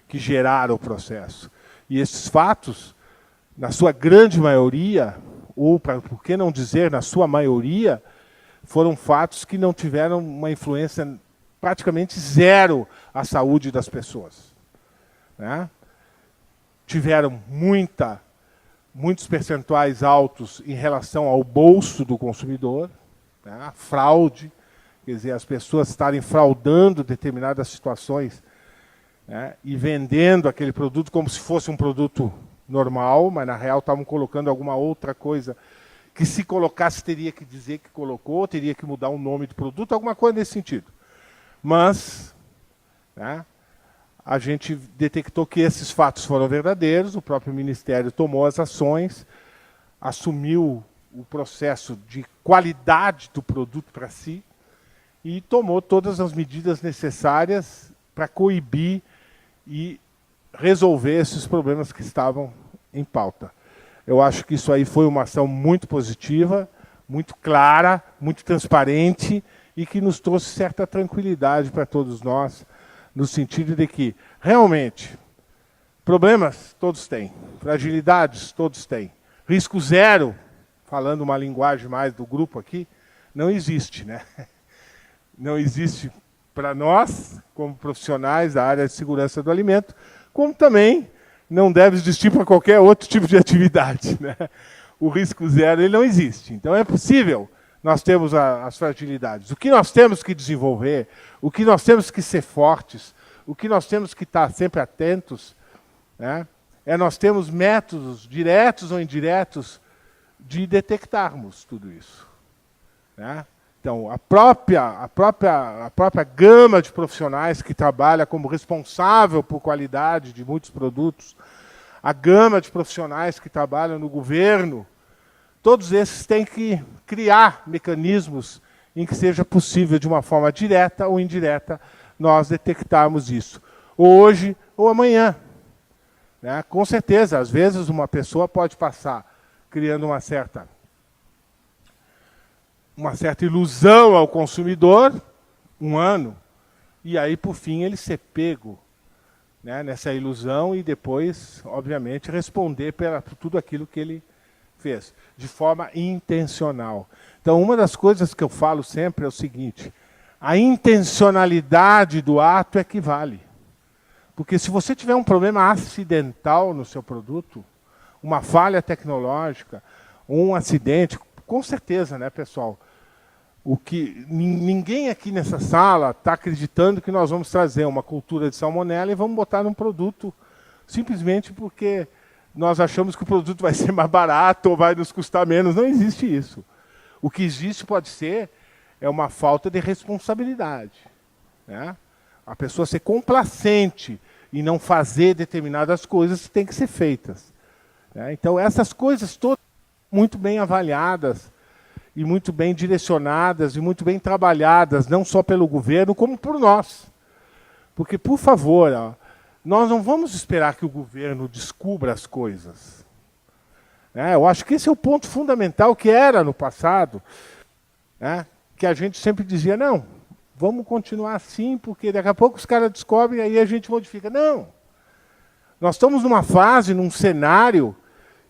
[SPEAKER 1] que geraram o processo. E esses fatos, na sua grande maioria, ou por que não dizer na sua maioria, foram fatos que não tiveram uma influência praticamente zero à saúde das pessoas, né? Tiveram muitos percentuais altos em relação ao bolso do consumidor, né? A fraude, quer dizer, as pessoas estarem fraudando determinadas situações, né, e vendendo aquele produto como se fosse um produto normal, mas na real estavam colocando alguma outra coisa que, se colocasse, teria que dizer que colocou, teria que mudar o nome do produto, alguma coisa nesse sentido. Mas, né, a gente detectou que esses fatos foram verdadeiros, o próprio Ministério tomou as ações, assumiu o processo de qualidade do produto para si e tomou todas as medidas necessárias para coibir e resolver esses problemas que estavam em pauta. Eu acho que isso aí foi uma ação muito positiva, muito clara, muito transparente e que nos trouxe certa tranquilidade para todos nós, no sentido de que, realmente, problemas todos têm, fragilidades todos têm. Risco zero, falando uma linguagem mais do grupo aqui, não existe, né? Não existe para nós, como profissionais da área de segurança do alimento, como também não deve existir para qualquer outro tipo de atividade, né? O risco zero ele não existe. Então é possível nós termos as fragilidades. O que nós temos que desenvolver, o que nós temos que ser fortes, o que nós temos que estar sempre atentos, né? É nós temos métodos, diretos ou indiretos, de detectarmos tudo isso, né? Então, a própria gama de profissionais que trabalha como responsável por qualidade de muitos produtos, a gama de profissionais que trabalham no governo, todos esses têm que criar mecanismos em que seja possível, de uma forma direta ou indireta, nós detectarmos isso. Ou hoje ou amanhã, né? Com certeza, às vezes uma pessoa pode passar criando uma certa ilusão ao consumidor, um ano, e aí, por fim, ele ser pego, né, nessa ilusão e depois, obviamente, responder por tudo aquilo que ele fez, de forma intencional. Então, uma das coisas que eu falo sempre é o seguinte: a intencionalidade do ato é que vale. Porque se você tiver um problema acidental no seu produto, uma falha tecnológica, um acidente, com certeza, né, pessoal? Ninguém aqui nessa sala está acreditando que nós vamos trazer uma cultura de salmonela e vamos botar num produto simplesmente porque nós achamos que o produto vai ser mais barato ou vai nos custar menos. Não existe isso. O que existe pode ser uma falta de responsabilidade, né? A pessoa ser complacente e não fazer determinadas coisas que têm que ser feitas, né? Então, essas coisas todas muito bem avaliadas e muito bem direcionadas e muito bem trabalhadas, não só pelo governo, como por nós. Porque, por favor, nós não vamos esperar que o governo descubra as coisas. Eu acho que esse é o ponto fundamental que era no passado, né? Que a gente sempre dizia, não, vamos continuar assim, porque daqui a pouco os caras descobrem e aí a gente modifica. Não! Nós estamos numa fase, num cenário,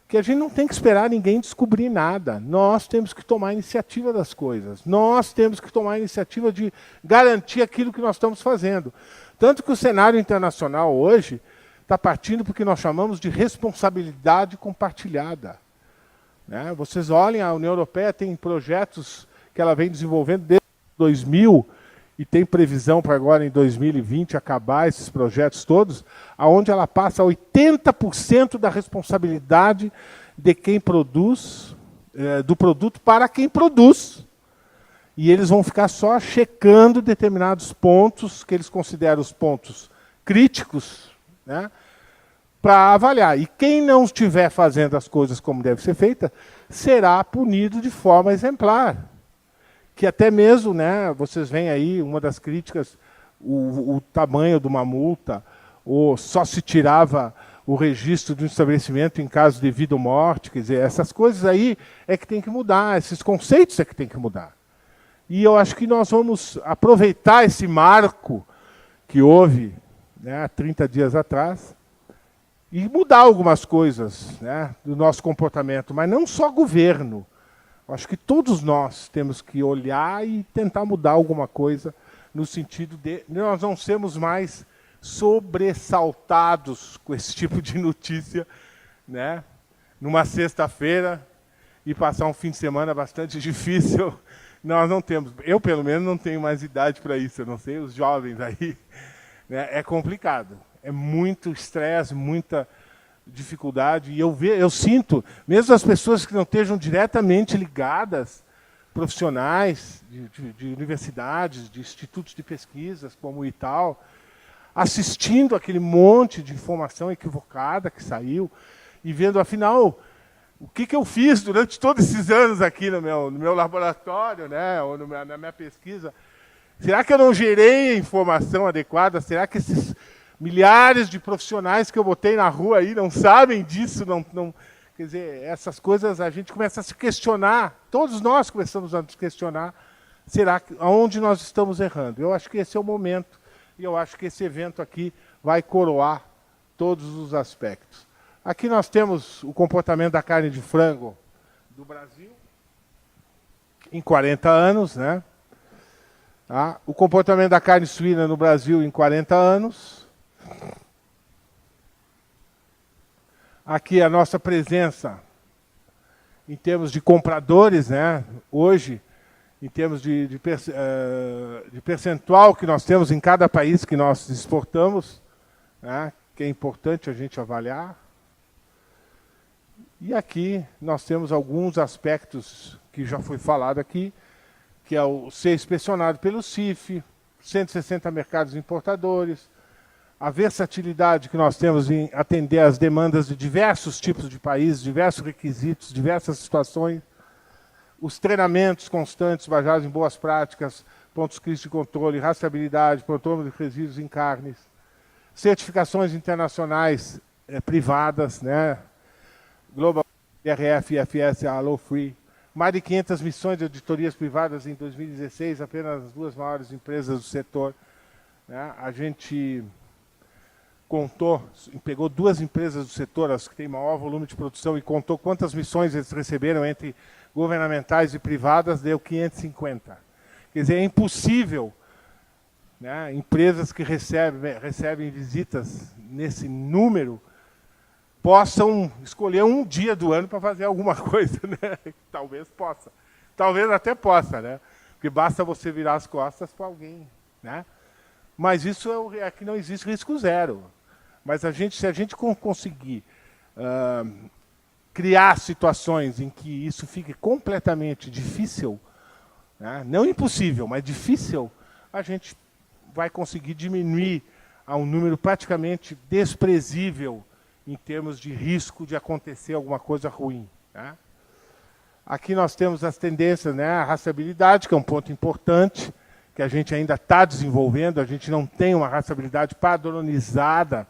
[SPEAKER 1] que a gente não tem que esperar ninguém descobrir nada. Nós temos que tomar a iniciativa das coisas. Nós temos que tomar a iniciativa de garantir aquilo que nós estamos fazendo. Tanto que o cenário internacional hoje está partindo porque nós chamamos de responsabilidade compartilhada, né? Vocês olhem, a União Europeia tem projetos que ela vem desenvolvendo desde 2000 e tem previsão para agora em 2020 acabar esses projetos todos, aonde ela passa 80% da responsabilidade de quem produz, do produto para quem produz. E eles vão ficar só checando determinados pontos, que eles consideram os pontos críticos, né, para avaliar. E quem não estiver fazendo as coisas como deve ser feita, será punido de forma exemplar. Que até mesmo, né, vocês veem aí, uma das críticas, o tamanho de uma multa, ou só se tirava o registro de um estabelecimento em caso de vida ou morte, quer dizer, essas coisas aí é que tem que mudar, esses conceitos é que tem que mudar. E eu acho que nós vamos aproveitar esse marco que houve, né, há 30 dias atrás, e mudar algumas coisas, né, do nosso comportamento, mas não só governo. Acho que todos nós temos que olhar e tentar mudar alguma coisa no sentido de nós não sermos mais sobressaltados com esse tipo de notícia, né? Numa sexta-feira e passar um fim de semana bastante difícil. Nós não temos, eu pelo menos não tenho mais idade para isso, eu não sei, os jovens aí, né? É complicado, é muito estresse, muita dificuldade, e eu sinto, mesmo as pessoas que não estejam diretamente ligadas, profissionais de universidades, de institutos de pesquisas, como o ITAL, assistindo aquele monte de informação equivocada que saiu, e vendo, afinal, o que eu fiz durante todos esses anos aqui no meu laboratório, né, ou na minha pesquisa, Será que eu não gerei a informação adequada? Será que esses milhares de profissionais que eu botei na rua aí não sabem disso? Quer dizer, essas coisas a gente começa a se questionar, todos nós começamos a nos questionar, será que aonde nós estamos errando? Eu acho que esse é o momento, e eu acho que esse evento aqui vai coroar todos os aspectos. Aqui nós temos o comportamento da carne de frango do Brasil em 40 anos, né? Tá? O comportamento da carne suína no Brasil em 40 anos. Aqui a nossa presença em termos de compradores, né? Hoje, em termos de percentual que nós temos em cada país que nós exportamos, né? Que é importante a gente avaliar. E aqui nós temos alguns aspectos que já foi falado aqui, que é o ser inspecionado pelo CIF, 160 mercados importadores, a versatilidade que nós temos em atender às demandas de diversos tipos de países, diversos requisitos, diversas situações, os treinamentos constantes baseados em boas práticas, pontos críticos de controle, rastreabilidade, controle de resíduos em carnes, certificações internacionais privadas, né? Global IRF, IFS, Allo Free, mais de 500 missões de auditorias privadas em 2016, apenas as duas maiores empresas do setor. Né? A gente pegou duas empresas do setor, as que têm maior volume de produção, e contou quantas missões eles receberam entre governamentais e privadas, deu 550. Quer dizer, é impossível, né, empresas que recebem visitas nesse número possam escolher um dia do ano para fazer alguma coisa, né? Talvez possa. Talvez até possa, né? Porque basta você virar as costas para alguém, né? Mas isso aqui não existe risco zero. Mas se a gente conseguir criar situações em que isso fique completamente difícil, né? Não impossível, mas difícil, a gente vai conseguir diminuir a um número praticamente desprezível em termos de risco de acontecer alguma coisa ruim. Né? Aqui nós temos as tendências, né? A rastreabilidade, que é um ponto importante, que a gente ainda está desenvolvendo, a gente não tem uma rastreabilidade padronizada,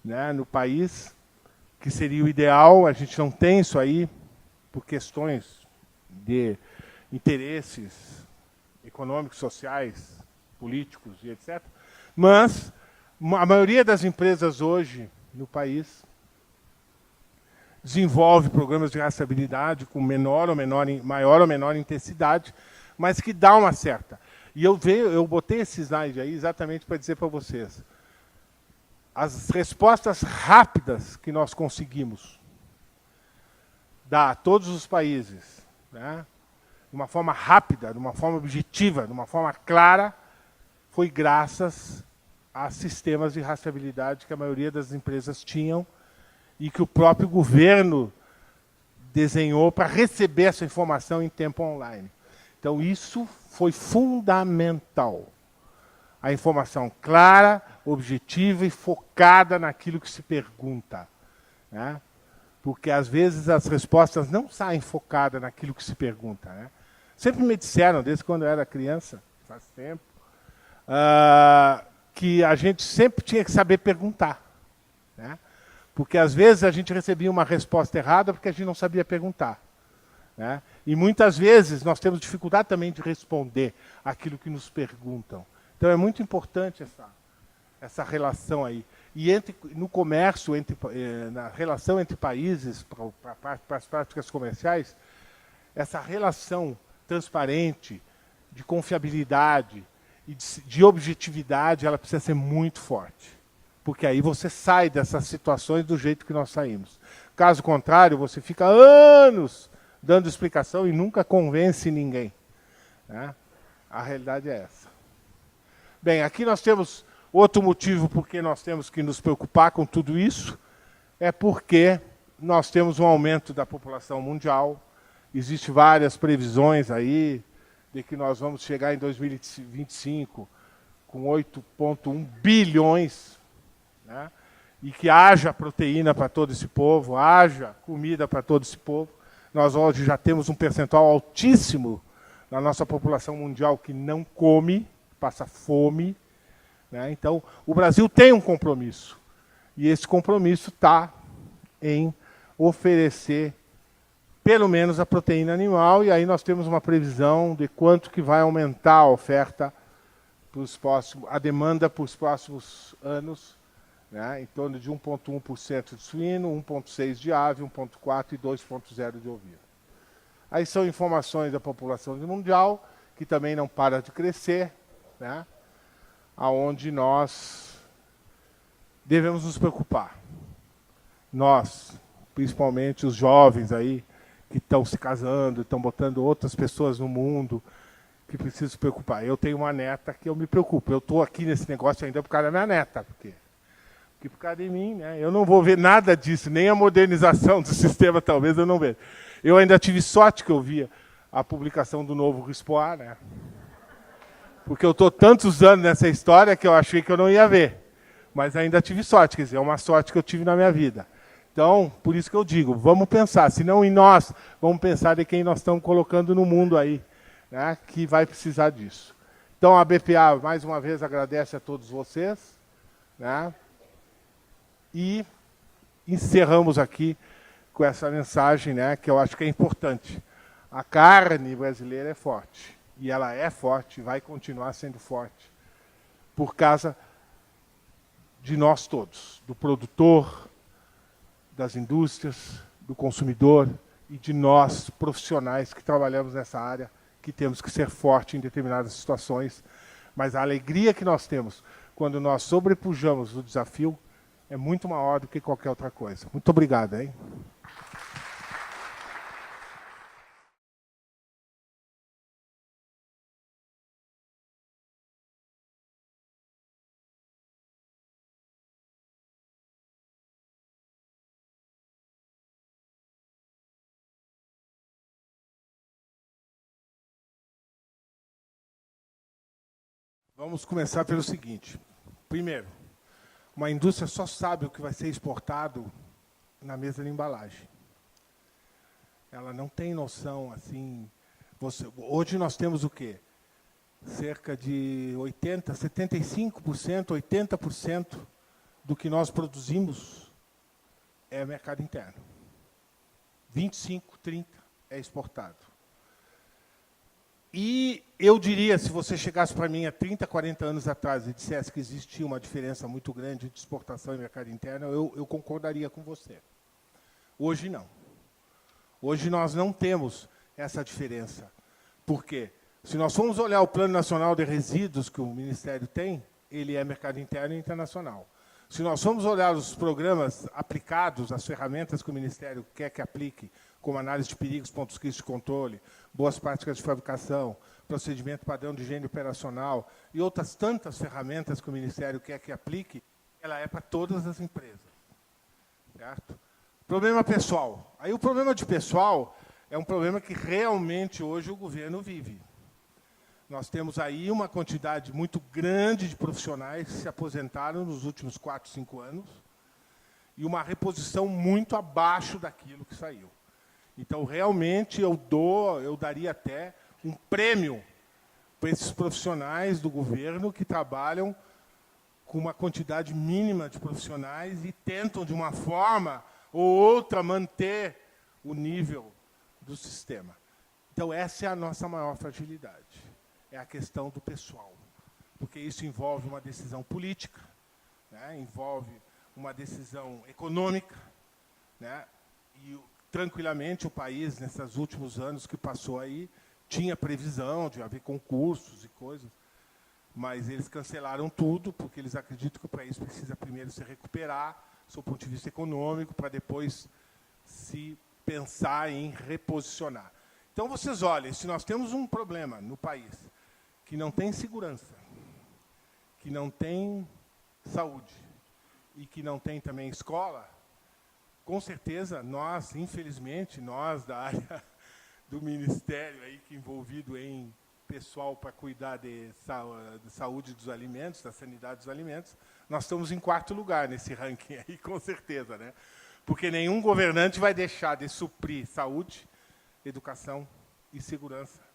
[SPEAKER 1] né, no país, que seria o ideal, a gente não tem isso aí, por questões de interesses econômicos, sociais, políticos e etc. Mas a maioria das empresas hoje no país desenvolve programas de rastreabilidade com maior ou menor intensidade, mas que dá uma certa. E eu botei esse slide aí exatamente para dizer para vocês. As respostas rápidas que nós conseguimos dar a todos os países, né, de uma forma rápida, de uma forma objetiva, de uma forma clara, foi graças a sistemas de rastreabilidade que a maioria das empresas tinham e que o próprio governo desenhou para receber essa informação em tempo online. Então, isso foi fundamental. A informação clara, objetiva e focada naquilo que se pergunta. Né? Porque, às vezes, as respostas não saem focadas naquilo que se pergunta. Né? Sempre me disseram, desde quando eu era criança, faz tempo, que a gente sempre tinha que saber perguntar. Né? Porque, às vezes, a gente recebia uma resposta errada porque a gente não sabia perguntar. Né? E, muitas vezes, nós temos dificuldade também de responder aquilo que nos perguntam. Então, é muito importante essa relação aí. E no comércio, na relação entre países, para as práticas comerciais, essa relação transparente, de confiabilidade e de objetividade, ela precisa ser muito forte. Porque aí você sai dessas situações do jeito que nós saímos. Caso contrário, você fica anos dando explicação e nunca convence ninguém. Né? A realidade é essa. Bem, aqui nós temos outro motivo por que nós temos que nos preocupar com tudo isso, é porque nós temos um aumento da população mundial, existem várias previsões aí de que nós vamos chegar em 2025 com 8,1 bilhões, né? E que haja proteína para todo esse povo, haja comida para todo esse povo. Nós hoje já temos um percentual altíssimo na nossa população mundial que não come, passa fome, né? Então, o Brasil tem um compromisso. E esse compromisso está em oferecer pelo menos a proteína animal, e aí nós temos uma previsão de quanto que vai aumentar a oferta a demanda para os próximos anos, né, em torno de 1,1% de suíno, 1,6% de ave, 1,4% e 2,0% de ovino. Aí são informações da população mundial, que também não para de crescer, né, aonde nós devemos nos preocupar. Nós, principalmente os jovens aí, que estão se casando, estão botando outras pessoas no mundo, que precisam se preocupar. Eu tenho uma neta que eu me preocupo. Eu estou aqui nesse negócio ainda por causa da minha neta, porque por causa de mim, né? Eu não vou ver nada disso, nem a modernização do sistema, talvez eu não veja. Eu ainda tive sorte que eu via a publicação do novo RISPOA, né? Porque eu estou tantos anos nessa história que eu achei que eu não ia ver. Mas ainda tive sorte, quer dizer, é uma sorte que eu tive na minha vida. Então, por isso que eu digo, vamos pensar, se não em nós, vamos pensar em quem nós estamos colocando no mundo aí, né, que vai precisar disso. Então, a BPA, mais uma vez, agradece a todos vocês, né, e encerramos aqui com essa mensagem, né, que eu acho que é importante. A carne brasileira é forte, e ela é forte, vai continuar sendo forte, por causa de nós todos, do produtor, das indústrias, do consumidor e de nós, profissionais que trabalhamos nessa área, que temos que ser fortes em determinadas situações. Mas a alegria que nós temos quando nós sobrepujamos o desafio é muito maior do que qualquer outra coisa. Muito obrigado, hein? Vamos começar pelo seguinte. Primeiro, uma indústria só sabe o que vai ser exportado na mesa de embalagem. Ela não tem noção, assim... Hoje nós temos o quê? Cerca de 80%, 75%, 80% do que nós produzimos é mercado interno. 25%, 30% é exportado. E eu diria, se você chegasse para mim há 30, 40 anos atrás e dissesse que existia uma diferença muito grande de exportação e mercado interno, eu concordaria com você. Hoje não. Hoje nós não temos essa diferença. Por quê? Se nós formos olhar o Plano Nacional de Resíduos que o Ministério tem, ele é mercado interno e internacional. Se nós formos olhar os programas aplicados, as ferramentas que o Ministério quer que aplique, como análise de perigos, pontos críticos de controle, boas práticas de fabricação, procedimento padrão de higiene operacional e outras tantas ferramentas que o Ministério quer que aplique, ela é para todas as empresas. Certo? Problema pessoal. Aí o problema de pessoal é um problema que realmente hoje o governo vive. Nós temos aí uma quantidade muito grande de profissionais que se aposentaram nos últimos 4, 5 anos e uma reposição muito abaixo daquilo que saiu. Então, realmente, eu daria até um prêmio para esses profissionais do governo que trabalham com uma quantidade mínima de profissionais e tentam, de uma forma ou outra, manter o nível do sistema. Então, essa é a nossa maior fragilidade. É a questão do pessoal, porque isso envolve uma decisão política, né? Envolve uma decisão econômica, né? E, tranquilamente, o país, nesses últimos anos que passou aí, tinha previsão de haver concursos e coisas, mas eles cancelaram tudo, porque eles acreditam que o país precisa primeiro se recuperar, do ponto de vista econômico, para depois se pensar em reposicionar. Então, vocês olhem, se nós temos um problema no país que não tem segurança, que não tem saúde e que não tem também escola, com certeza nós, infelizmente, nós da área do Ministério aí, que envolvido em pessoal para cuidar de saúde dos alimentos, da sanidade dos alimentos, nós estamos em 4º lugar nesse ranking aí, com certeza, né? Porque nenhum governante vai deixar de suprir saúde, educação e segurança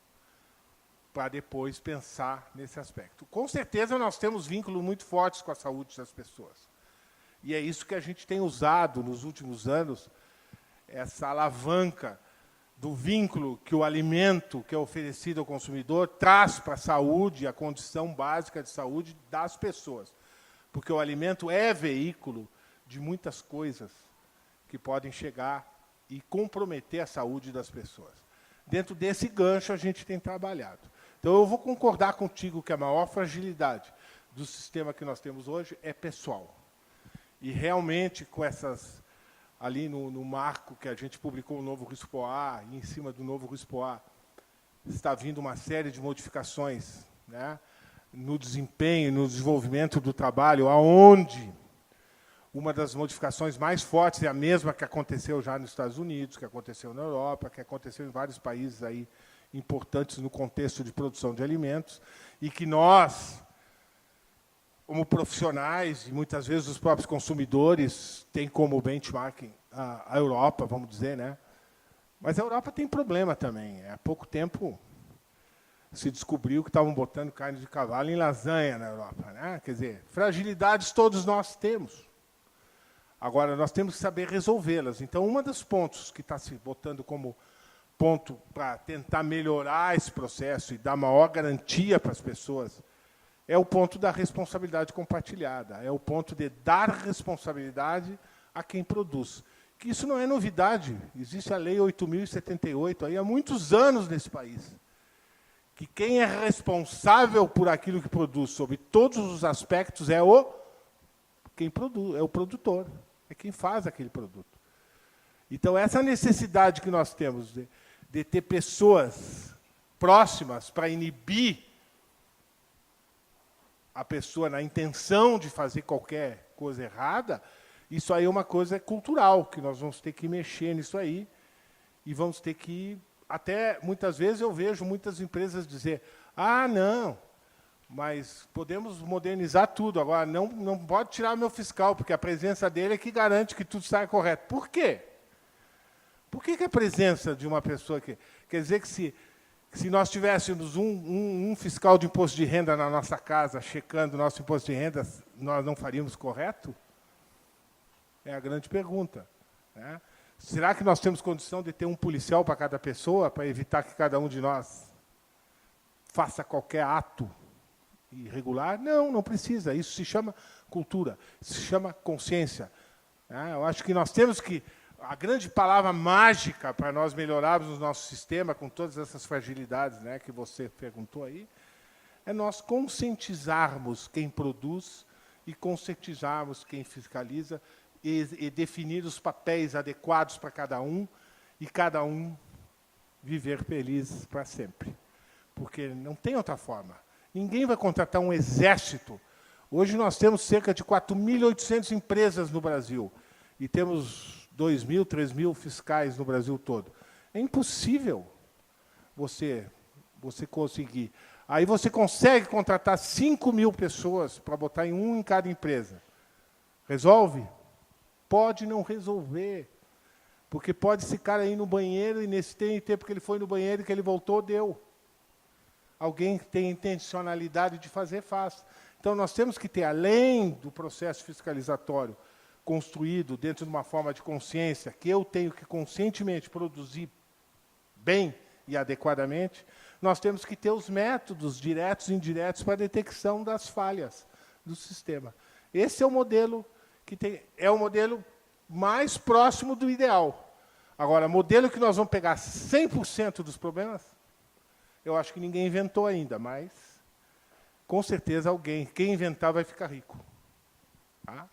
[SPEAKER 1] para depois pensar nesse aspecto. Com certeza, nós temos vínculos muito fortes com a saúde das pessoas. E é isso que a gente tem usado nos últimos anos, essa alavanca do vínculo que o alimento que é oferecido ao consumidor traz para a saúde, a condição básica de saúde das pessoas. Porque o alimento é veículo de muitas coisas que podem chegar e comprometer a saúde das pessoas. Dentro desse gancho, a gente tem trabalhado. Então, eu vou concordar contigo que a maior fragilidade do sistema que nós temos hoje é pessoal. E, realmente, com essas... Ali no marco que a gente publicou o novo RISPOA, e em cima do novo RISPOA, está vindo uma série de modificações, né, no desempenho, no desenvolvimento do trabalho, aonde uma das modificações mais fortes é a mesma que aconteceu já nos Estados Unidos, que aconteceu na Europa, que aconteceu em vários países aí importantes no contexto de produção de alimentos, e que nós, como profissionais, e muitas vezes os próprios consumidores, têm como benchmarking a Europa, vamos dizer, né? Mas a Europa tem problema também. Há pouco tempo se descobriu que estavam botando carne de cavalo em lasanha na Europa, né? Quer dizer, fragilidades todos nós temos. Agora, nós temos que saber resolvê-las. Então, um dos pontos que está se botando como ponto para tentar melhorar esse processo e dar maior garantia para as pessoas é o ponto da responsabilidade compartilhada, é o ponto de dar responsabilidade a quem produz. Que isso não é novidade, existe a Lei 8.078 aí há muitos anos nesse país, que quem é responsável por aquilo que produz, sob todos os aspectos, é quem produz, é o produtor, é quem faz aquele produto. Então, essa necessidade que nós temos de ter pessoas próximas para inibir a pessoa na intenção de fazer qualquer coisa errada, isso aí é uma coisa cultural, que nós vamos ter que mexer nisso aí, e vamos ter que... Até, muitas vezes, eu vejo muitas empresas dizer, não, mas podemos modernizar tudo, agora não pode tirar meu fiscal, porque a presença dele é que garante que tudo saia correto. Por quê? Por que a presença de uma pessoa que... Quer dizer que se nós tivéssemos um fiscal de imposto de renda na nossa casa, checando o nosso imposto de renda, nós não faríamos correto? É a grande pergunta, né? Será que nós temos condição de ter um policial para cada pessoa, para evitar que cada um de nós faça qualquer ato irregular? Não, não precisa. Isso se chama cultura, se chama consciência. Eu acho que nós temos que... A grande palavra mágica para nós melhorarmos o nosso sistema, com todas essas fragilidades, né, que você perguntou aí, é nós conscientizarmos quem produz e conscientizarmos quem fiscaliza e definir os papéis adequados para cada um e cada um viver feliz para sempre. Porque não tem outra forma. Ninguém vai contratar um exército. Hoje nós temos cerca de 4.800 empresas no Brasil e temos 2.000, 3.000 fiscais no Brasil todo. É impossível você conseguir. Aí você consegue contratar 5.000 pessoas para botar em cada empresa. Resolve? Pode não resolver. Porque pode esse cara ir no banheiro e nesse tempo que ele foi no banheiro e que ele voltou, deu. Alguém que tem intencionalidade de fazer, faz. Então, nós temos que ter, além do processo fiscalizatório, construído dentro de uma forma de consciência, que eu tenho que conscientemente produzir bem e adequadamente, nós temos que ter os métodos diretos e indiretos para a detecção das falhas do sistema. Esse é o modelo é o modelo mais próximo do ideal. Agora, modelo que nós vamos pegar 100% dos problemas, eu acho que ninguém inventou ainda, mas, com certeza, quem inventar vai ficar rico. Tá?